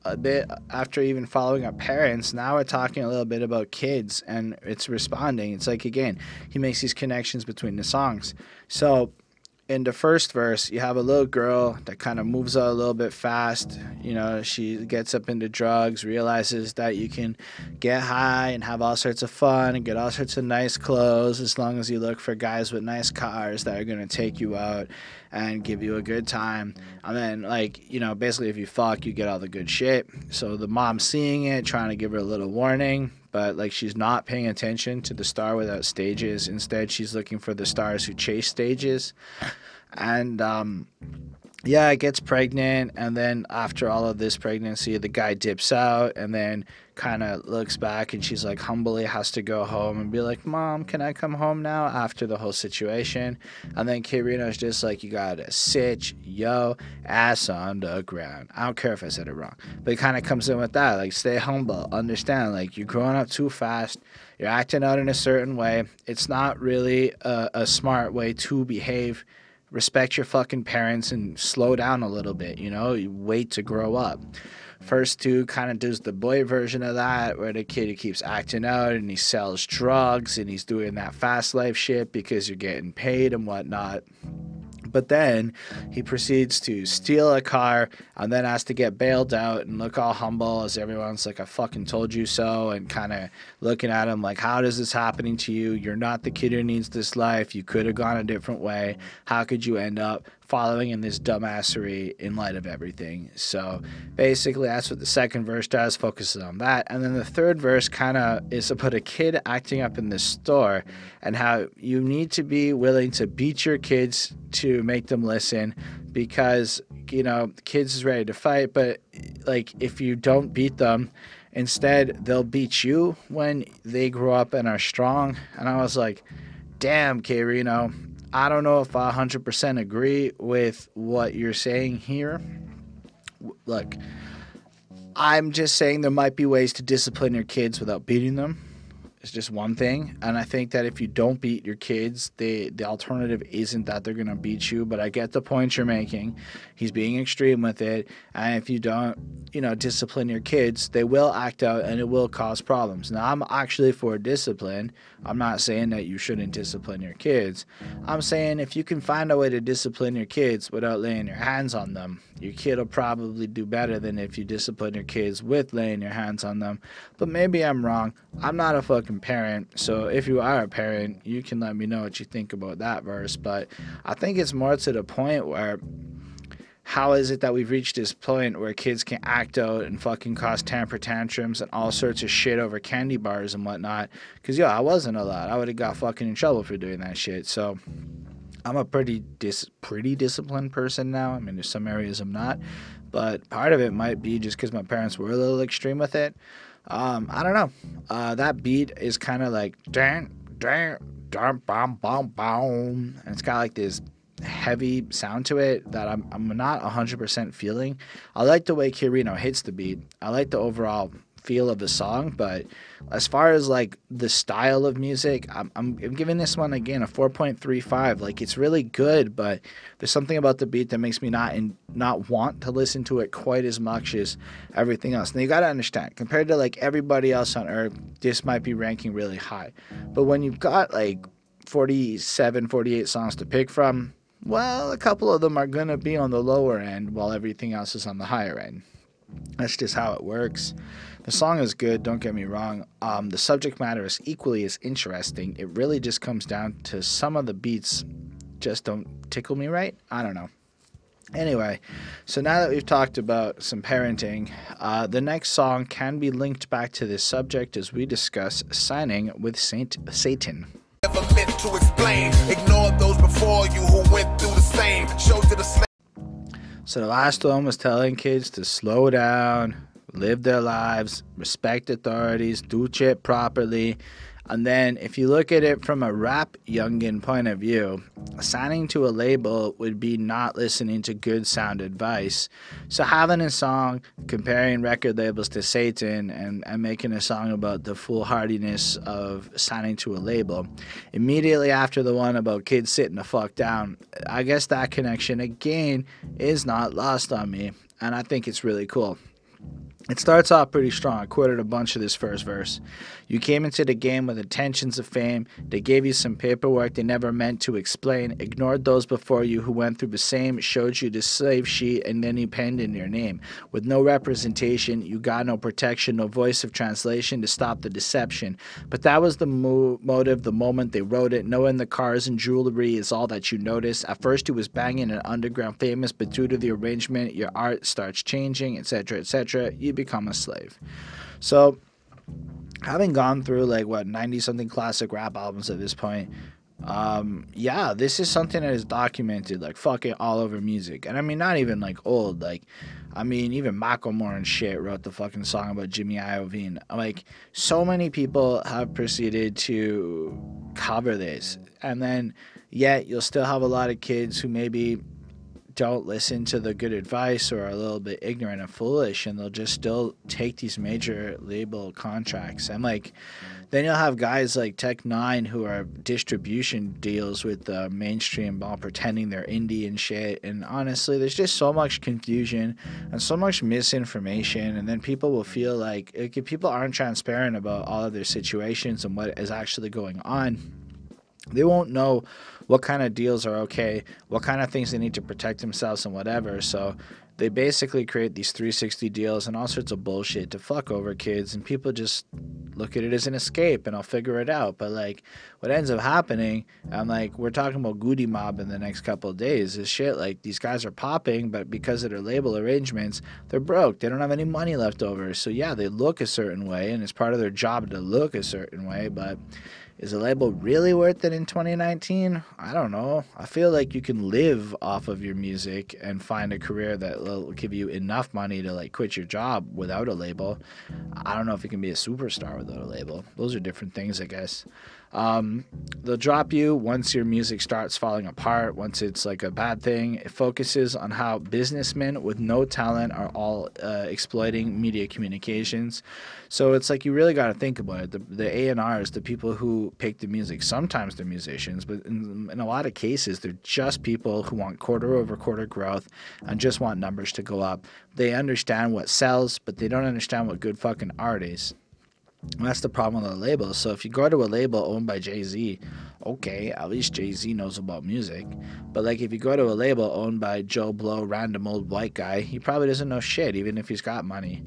a bit after even following our parents. Now we're talking a little bit about kids, and it's responding. It's like, again, he makes these connections between the songs. So in the first verse, you have a little girl that kind of moves out a little bit fast. You know, she gets up into drugs, realizes that you can get high and have all sorts of fun and get all sorts of nice clothes as long as you look for guys with nice cars that are going to take you out and give you a good time. And then, like, you know, basically if you fuck, you get all the good shit. So the mom's seeing it, trying to give her a little warning, but like she's not paying attention to the star without stages. Instead, she's looking for the stars who chase stages. And yeah, gets pregnant, and then after all of this pregnancy, the guy dips out and then kind of looks back, and she's like humbly has to go home and be like, Mom, can I come home now, after the whole situation? And then K-Rino's just like, you gotta sit yo ass on the ground. I don't care if I said it wrong, but it kind of comes in with that, like, stay humble, understand, like, you're growing up too fast, you're acting out in a certain way, it's not really a smart way to behave. Respect your fucking parents and slow down a little bit, you know? You wait to grow up. First two kind of does the boy version of that, where the kid, he keeps acting out and he sells drugs and he's doing that fast life shit because you're getting paid and whatnot. But then he proceeds to steal a car and then has to get bailed out and look all humble as everyone's like, I fucking told you so, and kind of looking at him like, how is this happening to you? You're not the kid who needs this life. You could have gone a different way. How could you end up following in this dumbassery in light of everything? So basically that's what the second verse does, focuses on that. And then the third verse kind of is about a kid acting up in the store and how you need to be willing to beat your kids to make them listen, because, you know, kids is ready to fight, but like if you don't beat them, instead they'll beat you when they grow up and are strong. And I was like, damn, K-Rino, I don't know if I 100% agree with what you're saying here. Look, I'm just saying there might be ways to discipline your kids without beating them. It's just one thing. And I think that if you don't beat your kids, the alternative isn't that they're going to beat you. But I get the point you're making. He's being extreme with it. And if you don't, you know, discipline your kids, they will act out and it will cause problems. Now, I'm actually for discipline. I'm not saying that you shouldn't discipline your kids. I'm saying if you can find a way to discipline your kids without laying your hands on them, your kid will probably do better than if you discipline your kids with laying your hands on them. But maybe I'm wrong. I'm not a fucking parent, so if you are a parent, you can let me know what you think about that verse. But I think it's more to the point where, how is it that we've reached this point where kids can act out and fucking cause temper tantrums and all sorts of shit over candy bars and whatnot? Because, yo, I wasn't allowed. I would have got fucking in trouble for doing that shit. So I'm a pretty disciplined person now. I mean, there's some areas I'm not, but part of it might be just because my parents were a little extreme with it. I don't know. That beat is kind of like dan dan dan bam bam bam, and it's got like this heavy sound to it that I'm not 100% feeling. I like the way K-Rino hits the beat. I like the overall feel of the song, but as far as like the style of music, I'm giving this one again a 4.35. Like, it's really good, but there's something about the beat that makes me not want to listen to it quite as much as everything else. Now you got to understand, compared to like everybody else on earth, this might be ranking really high, but when you've got like 47, 48 songs to pick from, well, a couple of them are gonna be on the lower end while everything else is on the higher end. That's just how it works. The song is good, don't get me wrong. The subject matter is equally as interesting. It really just comes down to some of the beats just don't tickle me right. I don't know. Anyway, so now that we've talked about some parenting, the next song can be linked back to this subject as we discuss signing with Satan. Never meant meant to explain. Ignore those before you who went through the same. Show to the slave. So the last one was telling kids to slow down, live their lives, respect authorities, do shit properly. And then if you look at it from a rap youngin point of view, signing to a label would be not listening to good sound advice. So having a song comparing record labels to Satan and making a song about the foolhardiness of signing to a label, immediately after the one about kids sitting the fuck down, I guess that connection again is not lost on me, and I think it's really cool. It starts off pretty strong. I quoted a bunch of this first verse. You came into the game with intentions of fame. They gave you some paperwork they never meant to explain. Ignored those before you who went through the same. Showed you the slave sheet and then you penned in your name. With no representation, you got no protection, no voice of translation to stop the deception. But that was the motive the moment they wrote it. Knowing the cars and jewelry is all that you notice. At first, he was banging an underground famous, but due to the arrangement, your art starts changing, etc., etc. You become a slave. So, having gone through 90-something classic rap albums at this point, yeah, this is something that is documented fucking all over music. And I mean, not even old, even Macklemore and shit wrote the fucking song about Jimmy Iovine. So many people have proceeded to cover this, and then yet you'll still have a lot of kids who maybe don't listen to the good advice or are a little bit ignorant and foolish, and they'll just still take these major label contracts. And then you'll have guys like Tech Nine who are distribution deals with the mainstream while pretending they're indie and shit. And honestly, there's just so much confusion and so much misinformation, and then people will feel like if people aren't transparent about all of their situations and what is actually going on, they won't know what kind of deals are okay, what kind of things they need to protect themselves and whatever. So they basically create these 360 deals and all sorts of bullshit to fuck over kids, and people just look at it as an escape and I'll figure it out. But what ends up happening, and we're talking about Goody Mob in the next couple of days, is shit these guys are popping, but because of their label arrangements, they're broke. They don't have any money left over. So yeah, they look a certain way and it's part of their job to look a certain way, but is a label really worth it in 2019? I don't know. I feel like you can live off of your music and find a career that will give you enough money to quit your job without a label. I don't know if you can be a superstar without a label. Those are different things, I guess. They'll drop you once your music starts falling apart, once it's a bad thing. It focuses on how businessmen with no talent are all exploiting media communications. So it's you really got to think about it. The A&Rs, the people who pick the music, sometimes they're musicians, but in a lot of cases, they're just people who want quarter-over-quarter growth and just want numbers to go up. They understand what sells, but they don't understand what good fucking art is. And that's the problem with a label. So if you go to a label owned by Jay-Z, okay, at least Jay-Z knows about music. But if you go to a label owned by Joe Blow, random old white guy, he probably doesn't know shit, even if he's got money.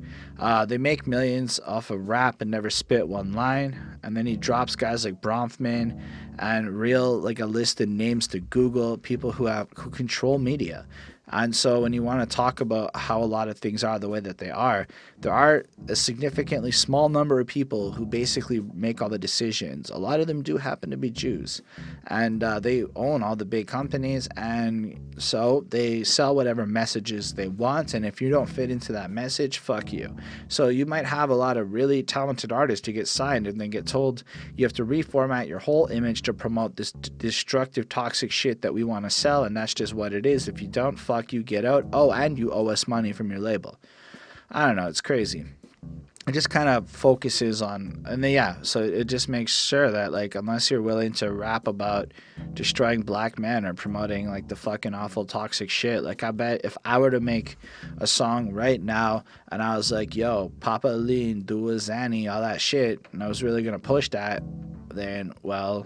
They make millions off of rap and never spit one line. And then he drops guys like Bronfman and a list of names to Google, people who control media. And so when you want to talk about how a lot of things are the way that they are, there are a significantly small number of people who basically make all the decisions. A lot of them do happen to be Jews, and they own all the big companies, and so they sell whatever messages they want, and if you don't fit into that message, fuck you. So you might have a lot of really talented artists to get signed and then get told you have to reformat your whole image to promote this destructive, toxic shit that we want to sell, and that's just what it is. If you don't, fuck you, get out. Oh, and you owe us money from your label. I don't know, it's crazy. It just kind of focuses on, and then, yeah, so it just makes sure that unless you're willing to rap about destroying black men or promoting the fucking awful toxic shit, I bet if I were to make a song right now and I was yo, Papa Lean, do a Zanny, all that shit, and I was really gonna push that, then well,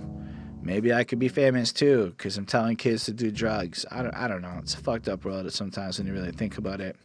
maybe I could be famous too, because I'm telling kids to do drugs. I don't know. It's a fucked up world sometimes when you really think about it.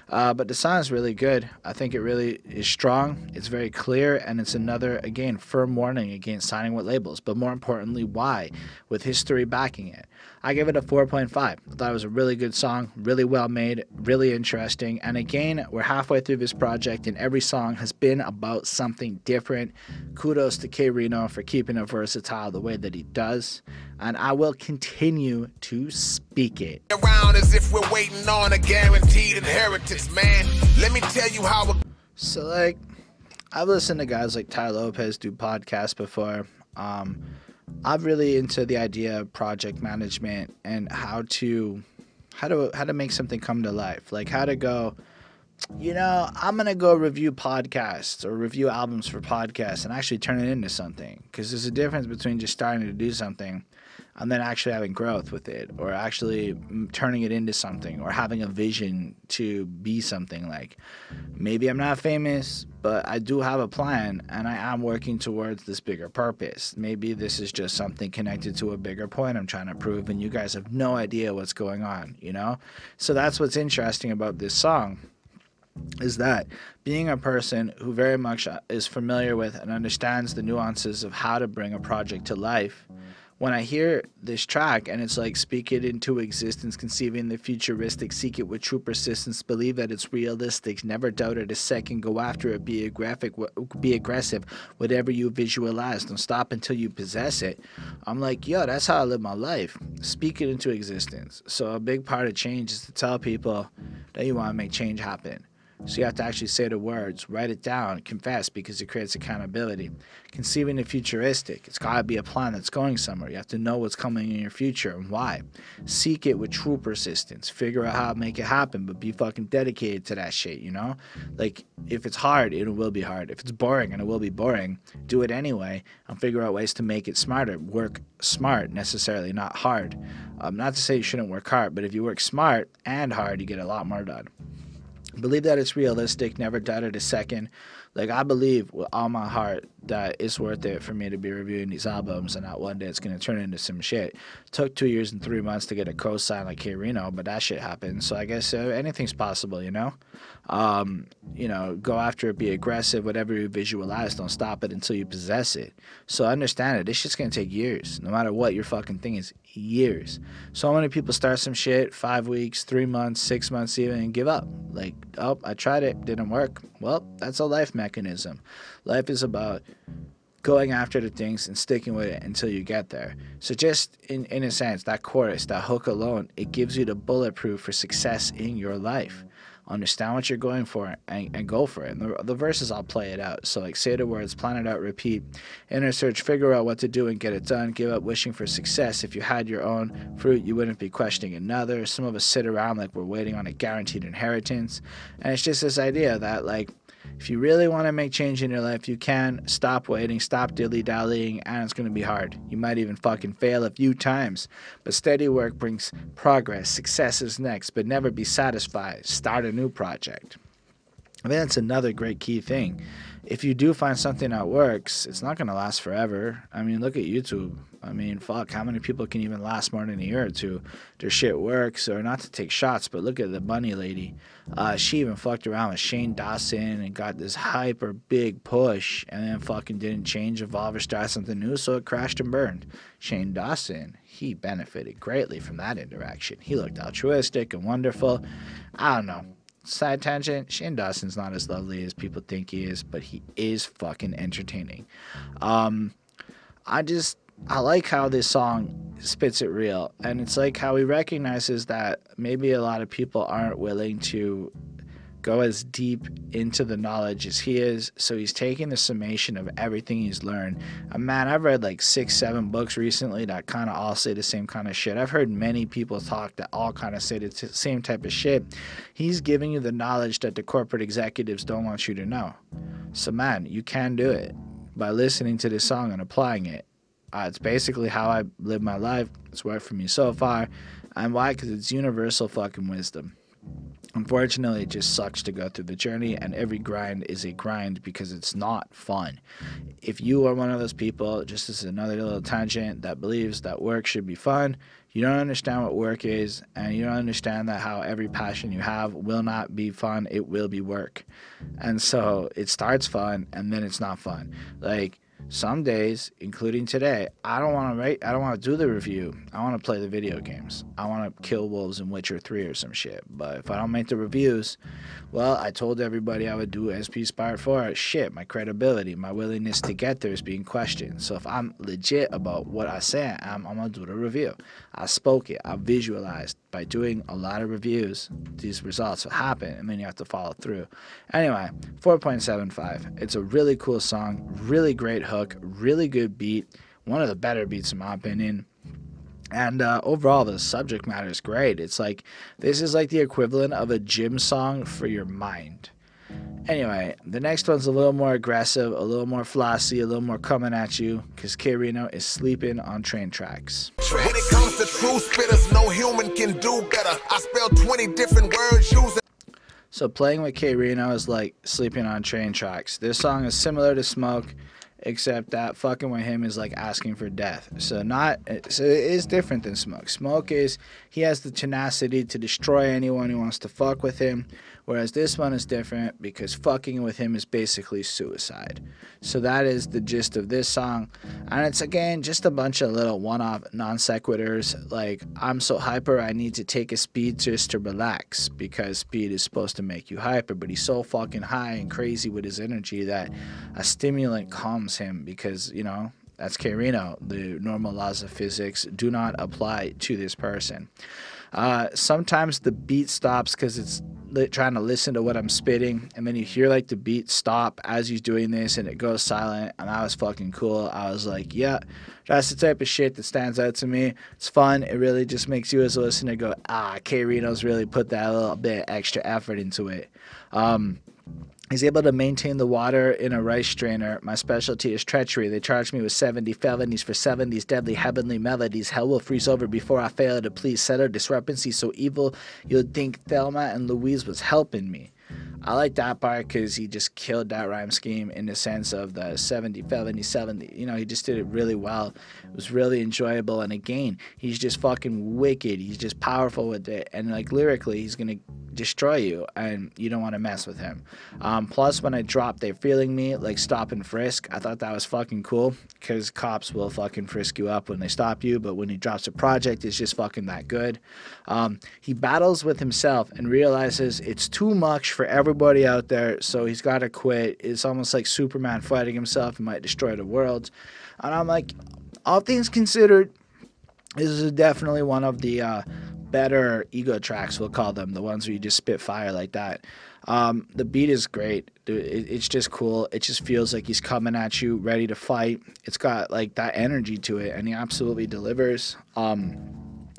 But the song is really good. I think it really is strong. It's very clear, and it's another, again, firm warning against signing with labels. But more importantly, why? With history backing it. I give it a 4.5. I thought it was a really good song, really well made, really interesting. And again, we're halfway through this project, and every song has been about something different. Kudos to K-Rino for keeping it versatile the way that he does, and I will continue to speak it. Around as if we're waiting on a guaranteed inheritance, man. Let me tell you how it... So, like, I've listened to guys like Ty Lopez do podcasts before. I'm really into the idea of project management and how to make something come to life. Like, how to go, I'm going to go review podcasts or review albums for podcasts and actually turn it into something. Because there's a difference between just starting to do something and then actually having growth with it, or actually turning it into something, or having a vision to be something. Like, maybe I'm not famous, but I do have a plan, and I am working towards this bigger purpose. Maybe this is just something connected to a bigger point I'm trying to prove, and you guys have no idea what's going on, So that's what's interesting about this song, is that being a person who very much is familiar with and understands the nuances of how to bring a project to life, when I hear this track and it's like, speak it into existence, conceiving the futuristic, seek it with true persistence, believe that it's realistic, never doubt it a second, go after it, be aggressive, whatever you visualize, don't stop until you possess it. I'm like, yo, that's how I live my life. Speak it into existence. So a big part of change is to tell people that you want to make change happen. So you have to actually say the words, write it down, confess, because it creates accountability. Conceiving the futuristic, it's got to be a plan that's going somewhere. You have to know what's coming in your future and why. Seek it with true persistence. Figure out how to make it happen, but be fucking dedicated to that shit, Like, if it's hard, it will be hard. If it's boring, and it will be boring, do it anyway and figure out ways to make it smarter. Work smart, necessarily, not hard. Not to say you shouldn't work hard, but if you work smart and hard, you get a lot more done. Believe that it's realistic, never doubt it a second. Like, I believe with all my heart that it's worth it for me to be reviewing these albums, and that one day it's going to turn into some shit. It took 2 years and 3 months to get a co-sign like K-Rino, but that shit happened. So I guess anything's possible, Go after it, be aggressive, whatever you visualize, don't stop it until you possess it. So understand it. This shit's going to take years. No matter what your fucking thing is, years. So many people start some shit, 5 weeks, 3 months, 6 months even, and give up. Like, oh, I tried it, didn't work. Well, that's a life mechanism. Life is about going after the things and sticking with it until you get there. So just in a sense, that chorus, that hook alone, it gives you the bulletproof for success in your life. Understand what you're going for and go for it. And the verses, I'll play it out. So, like, say the words, plan it out, repeat. Inner search, figure out what to do and get it done. Give up wishing for success. If you had your own fruit, you wouldn't be questioning another. Some of us sit around like we're waiting on a guaranteed inheritance. And it's just this idea that, like, if you really want to make change in your life, you can. Stop waiting, stop dilly-dallying, and it's going to be hard. You might even fucking fail a few times. But steady work brings progress. Success is next, but never be satisfied. Start a new project. I think that's another great key thing. If you do find something that works, it's not going to last forever. I mean, look at YouTube. I mean, fuck, how many people can even last more than a year or two? Their shit works, or not to take shots, but look at the bunny lady. She even fucked around with Shane Dawson and got this hyper big push, and then fucking didn't change, evolve, or start something new, so it crashed and burned. Shane Dawson, he benefited greatly from that interaction. He looked altruistic and wonderful. I don't know. Side tangent, Shane Dawson's not as lovely as people think he is, but he is fucking entertaining. I like how this song spits it real, and it's like how he recognizes that maybe a lot of people aren't willing to go as deep into the knowledge as he is, so he's taking the summation of everything he's learned. And man, I've read like 6-7 books recently that kind of all say the same kind of shit. I've heard many people talk that all kind of say the same type of shit. He's giving you the knowledge that the corporate executives don't want you to know. So man, you can do it by listening to this song and applying it. It's basically how I live my life. It's worked for me so far. And why? Because it's universal fucking wisdom. Unfortunately, it just sucks to go through the journey, and every grind is a grind because it's not fun. If you are one of those people, just as another little tangent, that believes that work should be fun, you don't understand what work is, and you don't understand that how every passion you have will not be fun, it will be work. And so it starts fun, and then it's not fun. Like, some days, including today, I don't want to write. I don't want to do the review. I want to play the video games. I want to kill wolves in Witcher 3 or some shit. But if I don't make the reviews, well, I told everybody I would do SP Spire 4. Shit, my credibility, my willingness to get there is being questioned. So if I'm legit about what I say I'm going to do the review. I spoke it. I visualized. By doing a lot of reviews, these results will happen, and then you have to follow through. Anyway, 4.75. It's a really cool song, really great hook, really good beat, one of the better beats in my opinion. And overall, the subject matter is great. It's like, this is like the equivalent of a gym song for your mind. Anyway, the next one's a little more aggressive, a little more flossy, a little more coming at you, because K-Rino is sleeping on train tracks. When it comes to true spitters, no human can do better. I spell 20 different words using. So playing with K-Rino is like sleeping on train tracks. This song is similar to Smoke, except that fucking with him is like asking for death. So it is different than Smoke. Smoke is, he has the tenacity to destroy anyone who wants to fuck with him, whereas this one is different because fucking with him is basically suicide. So that is the gist of this song, and it's again just a bunch of little one-off non sequiturs, like, I'm so hyper I need to take a speed just to relax, because speed is supposed to make you hyper, but he's so fucking high and crazy with his energy that a stimulant calms him, because, you know, that's K-Rino. The normal laws of physics do not apply to this person. Sometimes the beat stops because it's trying to listen to what I'm spitting, and then you hear like the beat stop as he's doing this and it goes silent, and that was fucking cool. I was like, yeah, that's the type of shit that stands out to me. It's fun. It really just makes you as a listener go, K-Rino's really put that little bit extra effort into it. He's able to maintain the water in a rice strainer. My specialty is treachery. They charge me with 70 felonies for 70's deadly heavenly melodies. Hell will freeze over before I fail to please. Settle discrepancy so evil you'd think Thelma and Louise was helping me. I like that part because he just killed that rhyme scheme in the sense of the 70 felony 70. You know, he just did it really well. It was really enjoyable, and again, he's just fucking wicked. He's just powerful with it, and like lyrically, he's gonna destroy you, and you don't want to mess with him. Plus, when I dropped "They're Feeling Me," like stop and frisk, I thought that was fucking cool because cops will fucking frisk you up when they stop you, but when he drops a project, it's just fucking that good. He battles with himself and realizes it's too much for everybody out there, so he's got to quit. It's almost like Superman fighting himself. He might destroy the world. And I'm like, all things considered, this is definitely one of the better ego tracks, we'll call them, the ones where you just spit fire like that. The beat is great. It's just cool. It just feels like he's coming at you, ready to fight. It's got like that energy to it, and he absolutely delivers.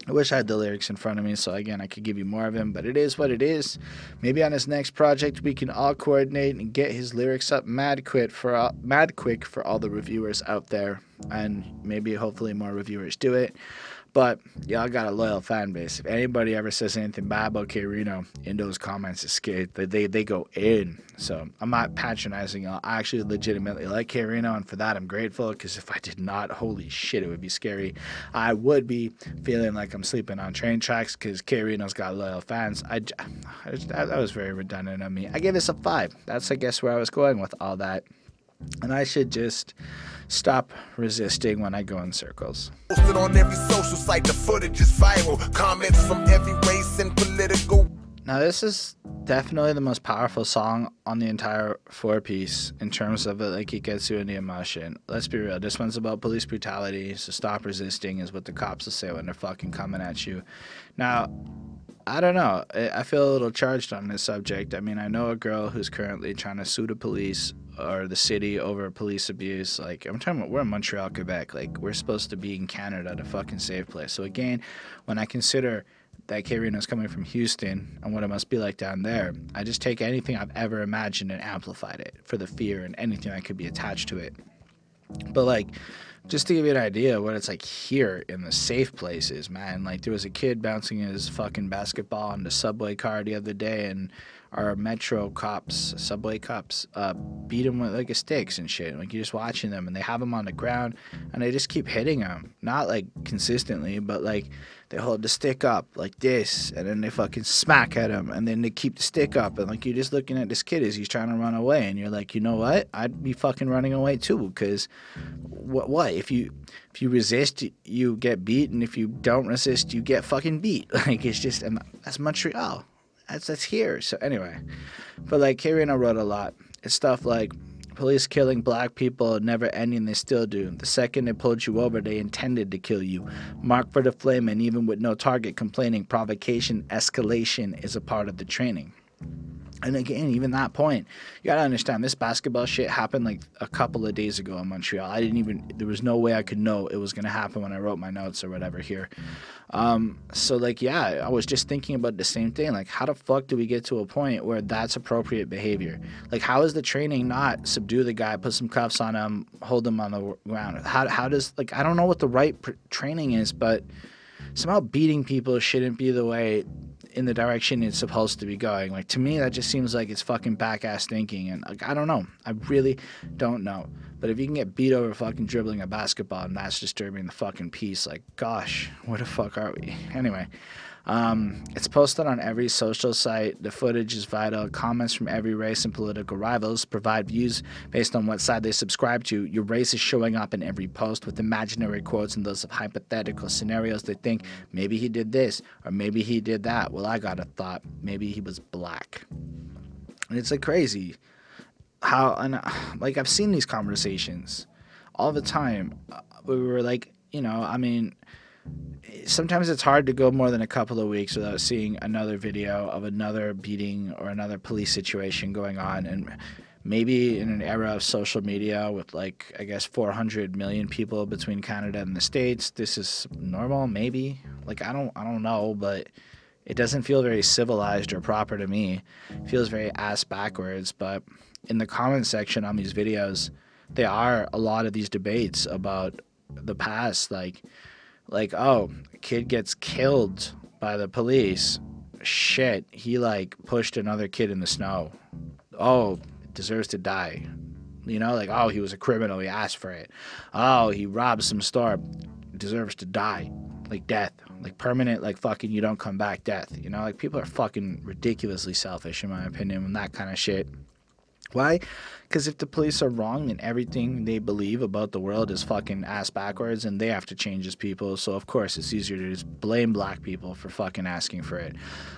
I wish I had the lyrics in front of me, so again, I could give you more of him, but it is what it is. Maybe on his next project, we can all coordinate and get his lyrics up mad quick for all the reviewers out there, and maybe hopefully more reviewers do it. But y'all got a loyal fan base. If anybody ever says anything bad about K-Rino in those comments, it's scared. They go in. So I'm not patronizing y'all. I actually legitimately like K-Rino, and for that I'm grateful, because if I did not, holy shit, it would be scary. I would be feeling like I'm sleeping on train tracks because K-Rino's got loyal fans. That was very redundant of me. I gave this a 5. That's, I guess, where I was going with all that. And I should just stop resisting when I go in circles. Posted on every social site, the footage is viral. Comments from every race and political. Now, this is definitely the most powerful song on the entire 4-piece in terms of it, like, it gets you in the emotion. Let's be real, this one's about police brutality, so stop resisting is what the cops will say when they're fucking coming at you. Now, I don't know, I feel a little charged on this subject. I mean, I know a girl who's currently trying to sue the police or the city over police abuse. Like, I'm talking about, we're in Montreal, Quebec. Like, we're supposed to be in Canada, the fucking safe place. So again, when I consider that K-Rino's coming from Houston and what it must be like down there, I just take anything I've ever imagined and amplified it for the fear and anything that could be attached to it. But like, just to give you an idea of what it's like here in the safe places, man. Like, there was a kid bouncing his fucking basketball on the subway car the other day, and our metro cops, subway cops, beat them with like a sticks and shit. Like you're just watching them, and they have them on the ground, and they just keep hitting them. Not like consistently, but like they hold the stick up like this, and then they fucking smack at him, and then they keep the stick up, and like you're just looking at this kid as he's trying to run away, and you're like, you know what? I'd be fucking running away too, because what if you resist, you get beat, and if you don't resist, you get fucking beat. Like it's just, and that's Montreal. That's here. So anyway, but like K-Rino wrote a lot. It's stuff like police killing black people never ending, they still do. The second they pulled you over, they intended to kill you. Marked for the flame, and even with no target, complaining, provocation, escalation is a part of the training. And again, even that point, you gotta understand, this basketball shit happened like a couple of days ago in Montreal. There was no way I could know it was gonna happen when I wrote my notes or whatever here. So like, yeah, I was just thinking about the same thing. Like, how the fuck do we get to a point where that's appropriate behavior? Like, how is the training not subdue the guy, put some cuffs on him, hold him on the ground? How does, like, I don't know what the right training is, but somehow beating people shouldn't be the way, in the direction it's supposed to be going. Like, to me, that just seems like it's fucking back-ass thinking, and like, I don't know. I really don't know. But if you can get beat over fucking dribbling a basketball and that's disturbing the fucking peace, like, gosh, where the fuck are we? Anyway, it's posted on every social site. The footage is vital. Comments from every race and political rivals provide views based on what side they subscribe to. Your race is showing up in every post with imaginary quotes and those of hypothetical scenarios. They think, maybe he did this, or maybe he did that. Well, I got a thought. Maybe he was black. And it's like crazy how, and like, I've seen these conversations all the time. We were like, you know, I mean, sometimes it's hard to go more than a couple of weeks without seeing another video of another beating or another police situation going on. And maybe in an era of social media with, like, I guess 400 million people between Canada and the States, this is normal, maybe. Like, I don't know, but it doesn't feel very civilized or proper to me. It feels very ass backwards. But in the comment section on these videos, there are a lot of these debates about the past, like, oh, a kid gets killed by the police. Shit, he, like, pushed another kid in the snow. Oh, deserves to die. You know, like, oh, he was a criminal, he asked for it. Oh, he robbed some store, deserves to die. Like, death. Like, permanent, like, fucking you don't come back death. You know, like, people are fucking ridiculously selfish, in my opinion, and that kind of shit. Why? Because if the police are wrong, then everything they believe about the world is fucking ass backwards, and they have to change as people. So, of course, it's easier to just blame black people for fucking asking for it.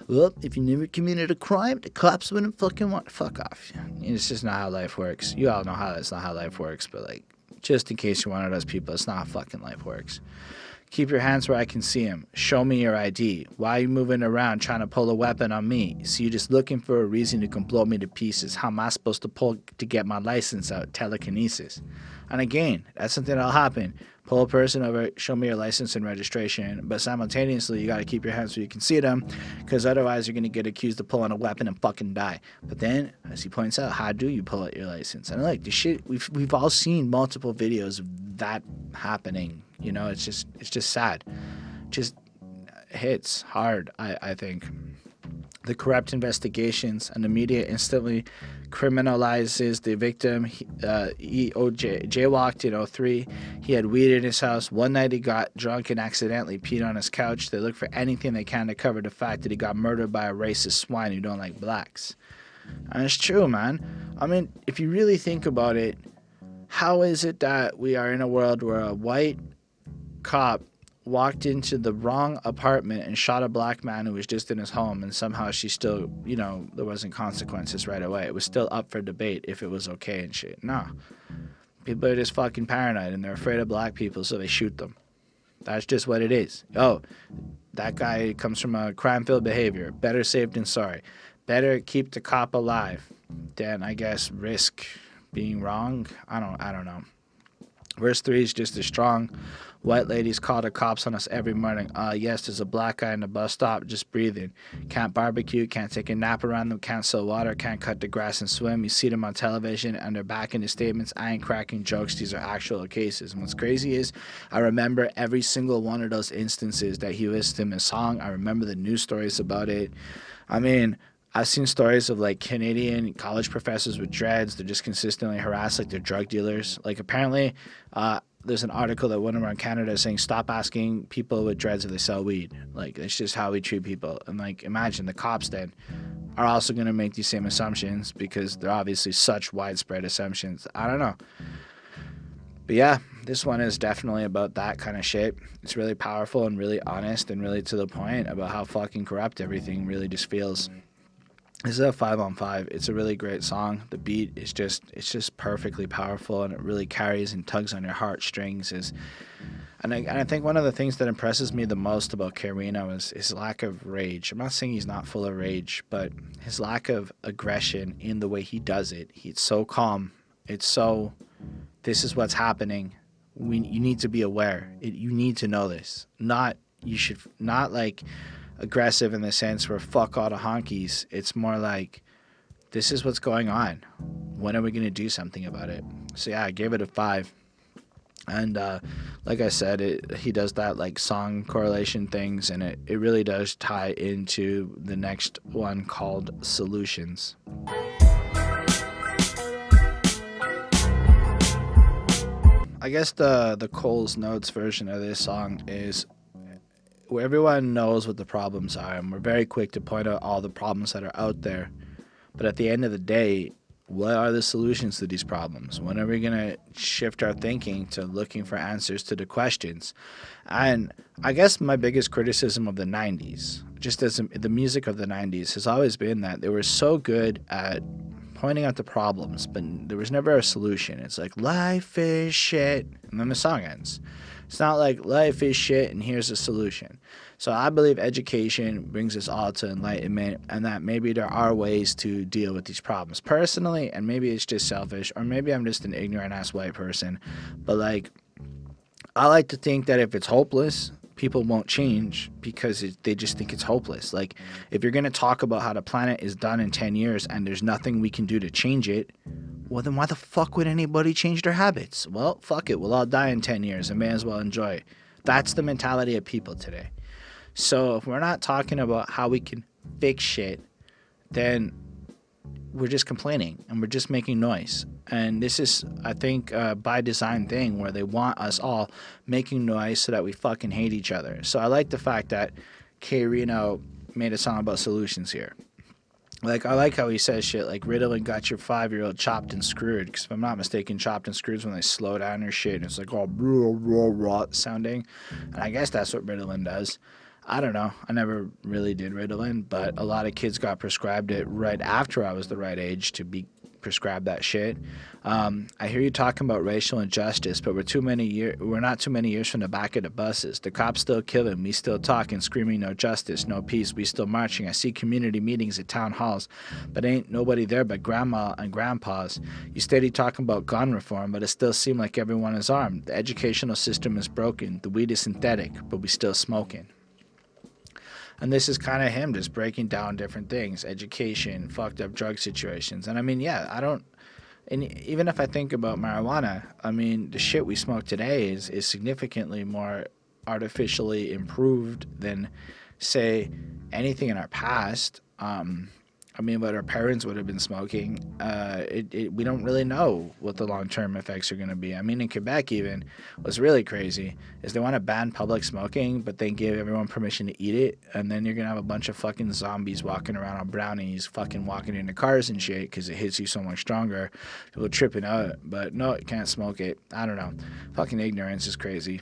Well, if you never committed a crime, the cops wouldn't fucking want... Fuck off. It's just not how life works. You all know how that's not how life works, but, like, just in case you're one of those people, it's not how fucking life works. Keep your hands where I can see them. Show me your ID. Why are you moving around trying to pull a weapon on me? So you're just looking for a reason to come blow me to pieces. How am I supposed to pull to get my license out? Telekinesis. And again, that's something that'll happen. Pull a person over, show me your license and registration, but simultaneously you got to keep your hands so you can see them, because otherwise you're going to get accused of pulling a weapon and fucking die. But then, as he points out, how do you pull out your license? And like, the shit, we've all seen multiple videos of that happening. You know, it's just sad. Just hits hard, I think. The corrupt investigations and the media instantly criminalizes the victim. He jaywalked in 2003. He had weed in his house. One night he got drunk and accidentally peed on his couch. They look for anything they can to cover the fact that he got murdered by a racist swine who don't like blacks. And it's true, man. I mean, if you really think about it, how is it that we are in a world where a white cop walked into the wrong apartment and shot a black man who was just in his home, and somehow she still, you know, there wasn't consequences right away? It was still up for debate if it was okay and shit. Nah. People are just fucking paranoid and they're afraid of black people, so they shoot them. That's just what it is. Oh, that guy comes from a crime-filled behavior. Better safe than sorry. Better keep the cop alive than, I guess, risk being wrong. I don't know. Verse 3 is just as strong. White ladies call the cops on us every morning. Yes, there's a black guy in the bus stop just breathing. Can't barbecue, can't take a nap around them, can't sell water, can't cut the grass and swim. You see them on television and they're back in the statements. I ain't cracking jokes. These are actual cases. And what's crazy is I remember every single one of those instances that he listed in his song. I remember the news stories about it. I mean, I've seen stories of like Canadian college professors with dreads. They're just consistently harassed like they're drug dealers. Like apparently there's an article that went around Canada saying stop asking people with dreads if they sell weed. Like it's just how we treat people. And like imagine the cops then are also going to make these same assumptions because they're obviously such widespread assumptions. I don't know. But yeah, this one is definitely about that kind of shit. It's really powerful and really honest and really to the point about how fucking corrupt everything really just feels. This is a 5 on 5. It's a really great song. The beat is just perfectly powerful, and it really carries and tugs on your heartstrings. And I think one of the things that impresses me the most about K-Rino is his lack of rage. I'm not saying he's not full of rage, but his lack of aggression in the way he does it. He's so calm. It's so, this is what's happening. You need to be aware. You need to know this. Not like aggressive in the sense where fuck all the honkies. It's more like, this is what's going on. When are we going to do something about it? So yeah, I gave it a 5. And like I said, he does that like song correlation things, and it really does tie into the next one called Solutions. I guess the Cole's Notes version of this song is where everyone knows what the problems are, and we're very quick to point out all the problems that are out there. But at the end of the day, what are the solutions to these problems? When are we going to shift our thinking to looking for answers to the questions? And I guess my biggest criticism of the 90s, just as the music of the 90s, has always been that they were so good at pointing out the problems, but there was never a solution. It's like, life is shit, and then the song ends. It's not like life is shit and here's a solution. So I believe education brings us all to enlightenment, and that maybe there are ways to deal with these problems personally, and maybe it's just selfish, or maybe I'm just an ignorant ass white person. But like, I like to think that if it's hopeless, people won't change because they just think it's hopeless. Like, if you're going to talk about how the planet is done in 10 years and there's nothing we can do to change it, well, then why the fuck would anybody change their habits? Well, fuck it. We'll all die in 10 years and may as well enjoy it. That's the mentality of people today. So if we're not talking about how we can fix shit, then we're just complaining and we're just making noise. And this is, I think, by design thing where they want us all making noise so that we fucking hate each other. So I like the fact that K-Rino made a song about solutions here. Like, I like how he says shit like, Ritalin got your 5-year-old chopped and screwed. Because if I'm not mistaken, chopped and screwed is when they slow down your shit and it's like all blah, blah, blah sounding. And I guess that's what Ritalin does. I don't know. I never really did Ritalin, but a lot of kids got prescribed it right after I was the right age to be prescribed that shit. I hear you talking about racial injustice, but we're not too many years from the back of the buses. The cops still killing, we still talking, screaming no justice, no peace, we still marching. I see community meetings at town halls, but ain't nobody there but grandma and grandpas. You steady talking about gun reform, but it still seems like everyone is armed. The educational system is broken, the weed is synthetic, but we still smoking. And this is kind of him just breaking down different things, education, fucked up drug situations. And I mean, yeah, and even if I think about marijuana, I mean, the shit we smoke today is significantly more artificially improved than, say, anything in our past. I mean, what our parents would have been smoking, we don't really know what the long-term effects are going to be. I mean, in Quebec even, what's really crazy is they want to ban public smoking, but they give everyone permission to eat it, and then you're going to have a bunch of fucking zombies walking around on brownies, fucking walking into cars and shit because it hits you so much stronger. People tripping out, but no, you can't smoke it. I don't know. Fucking ignorance is crazy.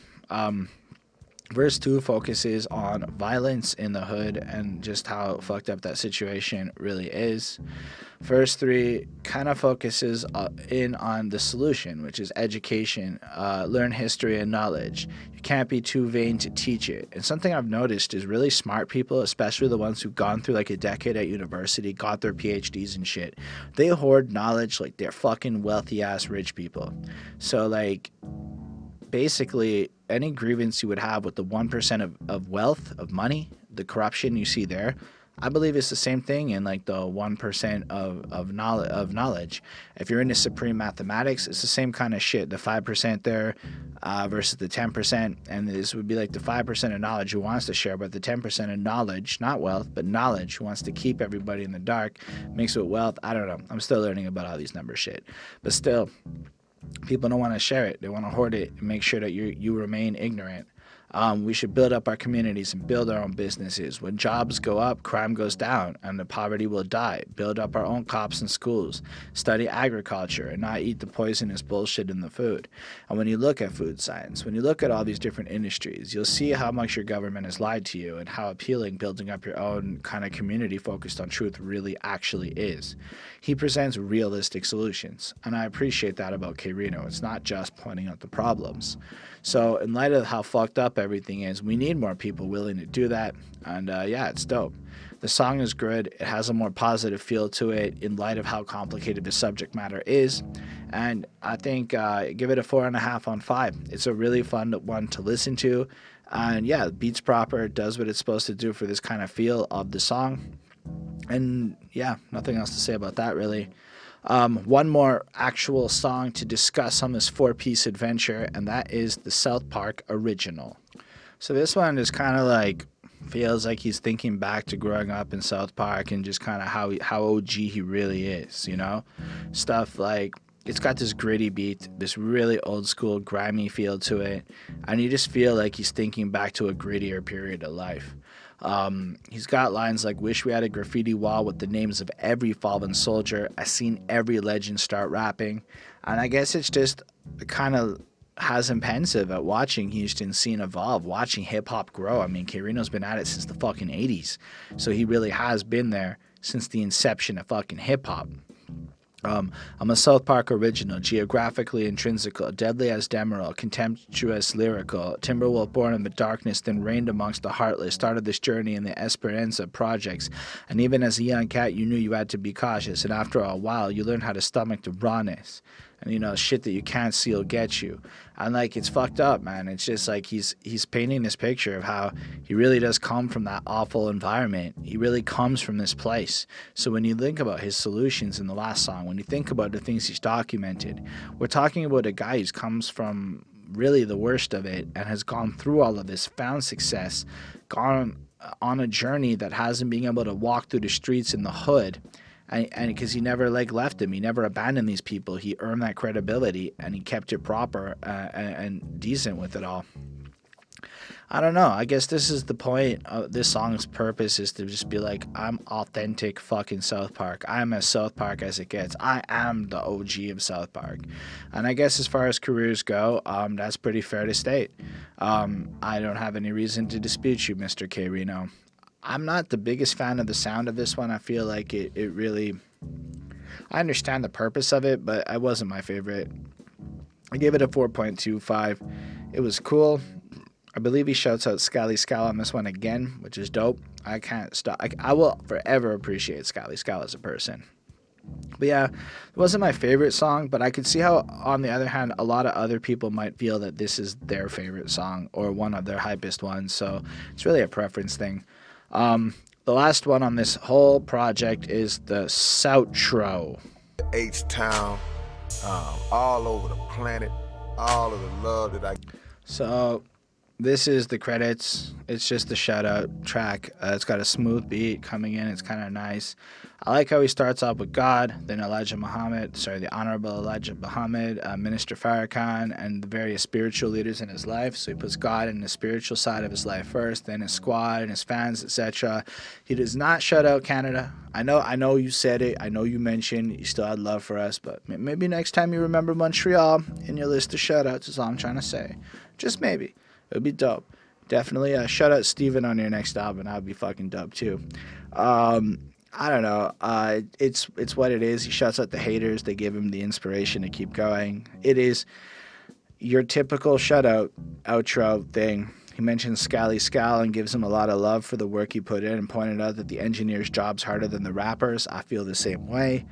Verse 2 focuses on violence in the hood and just how fucked up that situation really is. Verse 3 kind of focuses in on the solution, which is education, learn history and knowledge. You can't be too vain to teach it. And something I've noticed is really smart people, especially the ones who've gone through like a decade at university, got their PhDs and shit, they hoard knowledge like they're fucking wealthy ass rich people. So like, basically, any grievance you would have with the 1% of wealth, of money, the corruption you see there, I believe it's the same thing in like the 1% of knowledge. If you're into supreme mathematics, it's the same kind of shit. The 5% there versus the 10%, and this would be like the 5% of knowledge who wants to share, but the 10% of knowledge, not wealth, but knowledge, who wants to keep everybody in the dark, mixed with wealth. I don't know. I'm still learning about all these number shit, but still, people don't want to share it. They want to hoard it and make sure that you remain ignorant. We should build up our communities and build our own businesses. When jobs go up, crime goes down, and the poverty will die. Build up our own cops and schools. Study agriculture and not eat the poisonous bullshit in the food. And when you look at food science, when you look at all these different industries, you'll see how much your government has lied to you and how appealing building up your own kind of community focused on truth really actually is. He presents realistic solutions, and I appreciate that about K-Rino. It's not just pointing out the problems. So in light of how fucked up everything is, we need more people willing to do that. And yeah, it's dope. The song is good. It has a more positive feel to it in light of how complicated the subject matter is. And I think give it a 4.5 on 5. It's a really fun one to listen to. And yeah, it beats proper. It does what it's supposed to do for this kind of feel of the song. And yeah, nothing else to say about that really. One more actual song to discuss on this 4-piece adventure, and that is the South Park original. So this one is kind of like, feels like he's thinking back to growing up in South Park and just kind of how OG he really is, you know? Stuff like, it's got this gritty beat, this really old school grimy feel to it, and you just feel like he's thinking back to a grittier period of life. He's got lines like, wish we had a graffiti wall with the names of every fallen soldier. I seen every legend start rapping. And I guess it's just kind of has him pensive at watching Houston's scene evolve, watching hip-hop grow. I mean, K-Rino's been at it since the fucking 80s. So he really has been there since the inception of fucking hip-hop. I'm a South Park original, geographically intrinsical, deadly as Demerol, contemptuous lyrical, Timberwolf born in the darkness, then reigned amongst the heartless, started this journey in the Esperanza projects, and even as a young cat you knew you had to be cautious, and after a while you learned how to stomach the rawness. And, you know, shit that you can't see will get you. And, like, it's fucked up, man. It's just, like, he's painting this picture of how he really does come from that awful environment. He really comes from this place. So when you think about his solutions in the last song, when you think about the things he's documented, we're talking about a guy who comes from really the worst of it and has gone through all of this, found success, gone on a journey that has him being able to walk through the streets in the hood. And because he never left him, he never abandoned these people. He earned that credibility, and he kept it proper and decent with it all. I don't know. I guess this is the point of this song's purpose, is to just be like, I'm authentic fucking South Park. I'm as South Park as it gets. I am the OG of South Park. And I guess as far as careers go, that's pretty fair to state. I don't have any reason to dispute you, Mr. K-Rino. I'm not the biggest fan of the sound of this one. I feel like it really... I understand the purpose of it, but it wasn't my favorite. I gave it a 4.25. It was cool. I believe he shouts out Scally Scal on this one again, which is dope. I can't stop. I will forever appreciate Scally Scal as a person. But yeah, it wasn't my favorite song, but I could see how, on the other hand, a lot of other people might feel that this is their favorite song or one of their hypest ones. So it's really a preference thing. The last one on this whole project is the Soutro. H-Town, all over the planet, all of the love that I... So this is the credits. It's just the shout out track. It's got a smooth beat coming in. It's kind of nice. I like how he starts off with God, then the Honorable Elijah Muhammad, Minister Farrakhan, and the various spiritual leaders in his life. So he puts God in the spiritual side of his life first, then his squad and his fans, etc. He does not shout out Canada. I know you said it. I know you mentioned you still had love for us, but maybe next time you remember Montreal in your list of shout outs is all I'm trying to say. Just maybe. It would be dope. Definitely shout out Stephan on your next album. That would be fucking dope too. I don't know. It's what it is. He shouts out the haters. They give him the inspiration to keep going. It is your typical shout out outro thing. He mentions Scally Scal and gives him a lot of love for the work he put in and pointed out that the engineer's job's harder than the rappers. I feel the same way.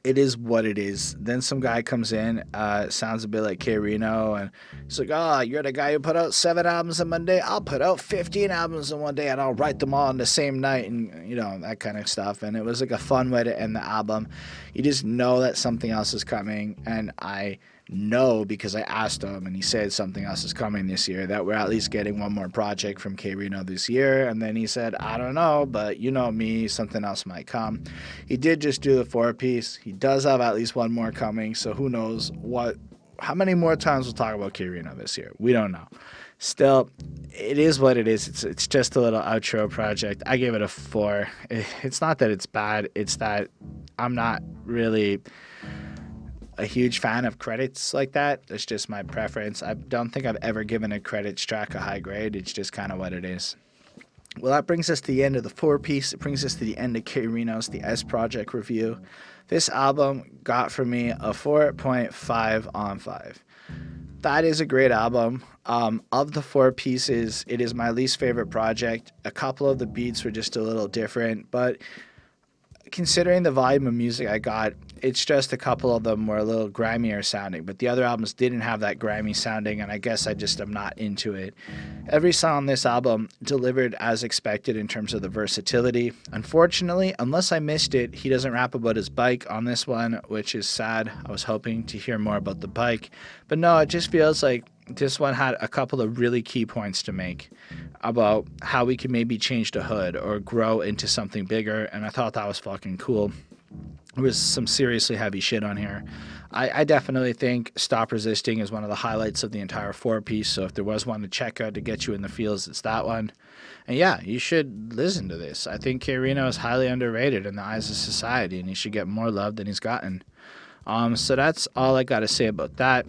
it is what it is. Then some guy comes in, sounds a bit like K-Rino, and he's like, oh, you're the guy who put out 7 albums in one day? I'll put out 15 albums in one day, and I'll write them all in the same night, and, you know, that kind of stuff. And it was like a fun way to end the album. You just know that something else is coming, and I know because I asked him and he said something else is coming this year, that we're at least getting one more project from K-Rino this year. And then he said, I don't know, but you know me, something else might come. He did just do the 4-piece. He does have at least one more coming, so who knows how many more times we'll talk about K-Rino this year. We don't know. Still, it is what it is. It's just a little outro project. I gave it a 4. It's not that it's bad, it's that I'm not really a huge fan of credits like that. It's just my preference. I don't think I've ever given a credits track a high grade. It's just kind of what it is. Well, that brings us to the end of the 4-piece. It brings us to the end of K-Rino's The S Project review. This album got for me a 4.5 on 5. That is a great album. Of the 4 pieces, it is my least favorite project. A couple of the beats were just a little different, but considering the volume of music I got, it's just a couple of them were a little grimier sounding, but the other albums didn't have that grimy sounding, and I guess I just am not into it. Every song on this album delivered as expected in terms of the versatility. Unfortunately, unless I missed it, he doesn't rap about his bike on this one, which is sad. I was hoping to hear more about the bike, but no, it just feels like this one had a couple of really key points to make about how we can maybe change the hood or grow into something bigger, and I thought that was fucking cool. There was some seriously heavy shit on here. I definitely think Stop Resisting is one of the highlights of the entire 4-piece, so if there was one to check out to get you in the feels, it's that one. And yeah, you should listen to this. I think K-Rino is highly underrated in the eyes of society, and he should get more love than he's gotten. So that's all I got to say about that.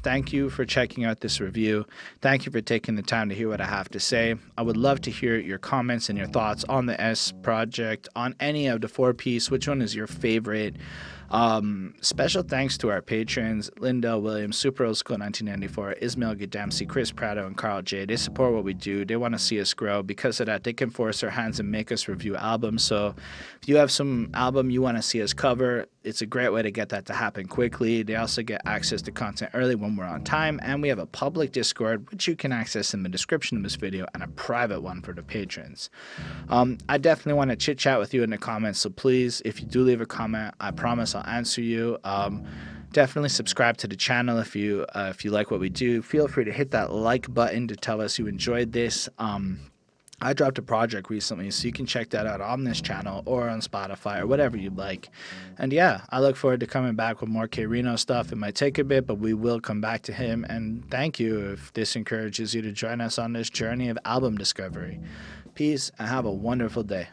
Thank you for checking out this review. Thank you for taking the time to hear what I have to say. I would love to hear your comments and your thoughts on the S Project, on any of the 4-piece. Which one is your favorite? Special thanks to our patrons, Linda Williams, Super Old School 1994, Ismail Gadamsi, Chris Prado, and Carl J. They support what we do. They want to see us grow. Because of that, they can force their hands and make us review albums. So if you have some album you want to see us cover, it's a great way to get that to happen quickly. They also get access to content early when we're on time, and we have a public Discord, which you can access in the description of this video, and a private one for the patrons. I definitely want to chit chat with you in the comments, so please, if you do leave a comment, I promise I'll answer you. Definitely subscribe to the channel if you like what we do. Feel free to hit that like button to tell us you enjoyed this. I dropped a project recently, so you can check that out on this channel or on Spotify or whatever you'd like. And yeah, I look forward to coming back with more K-Rino stuff. It might take a bit, but we will come back to him. And thank you if this encourages you to join us on this journey of album discovery. Peace and have a wonderful day.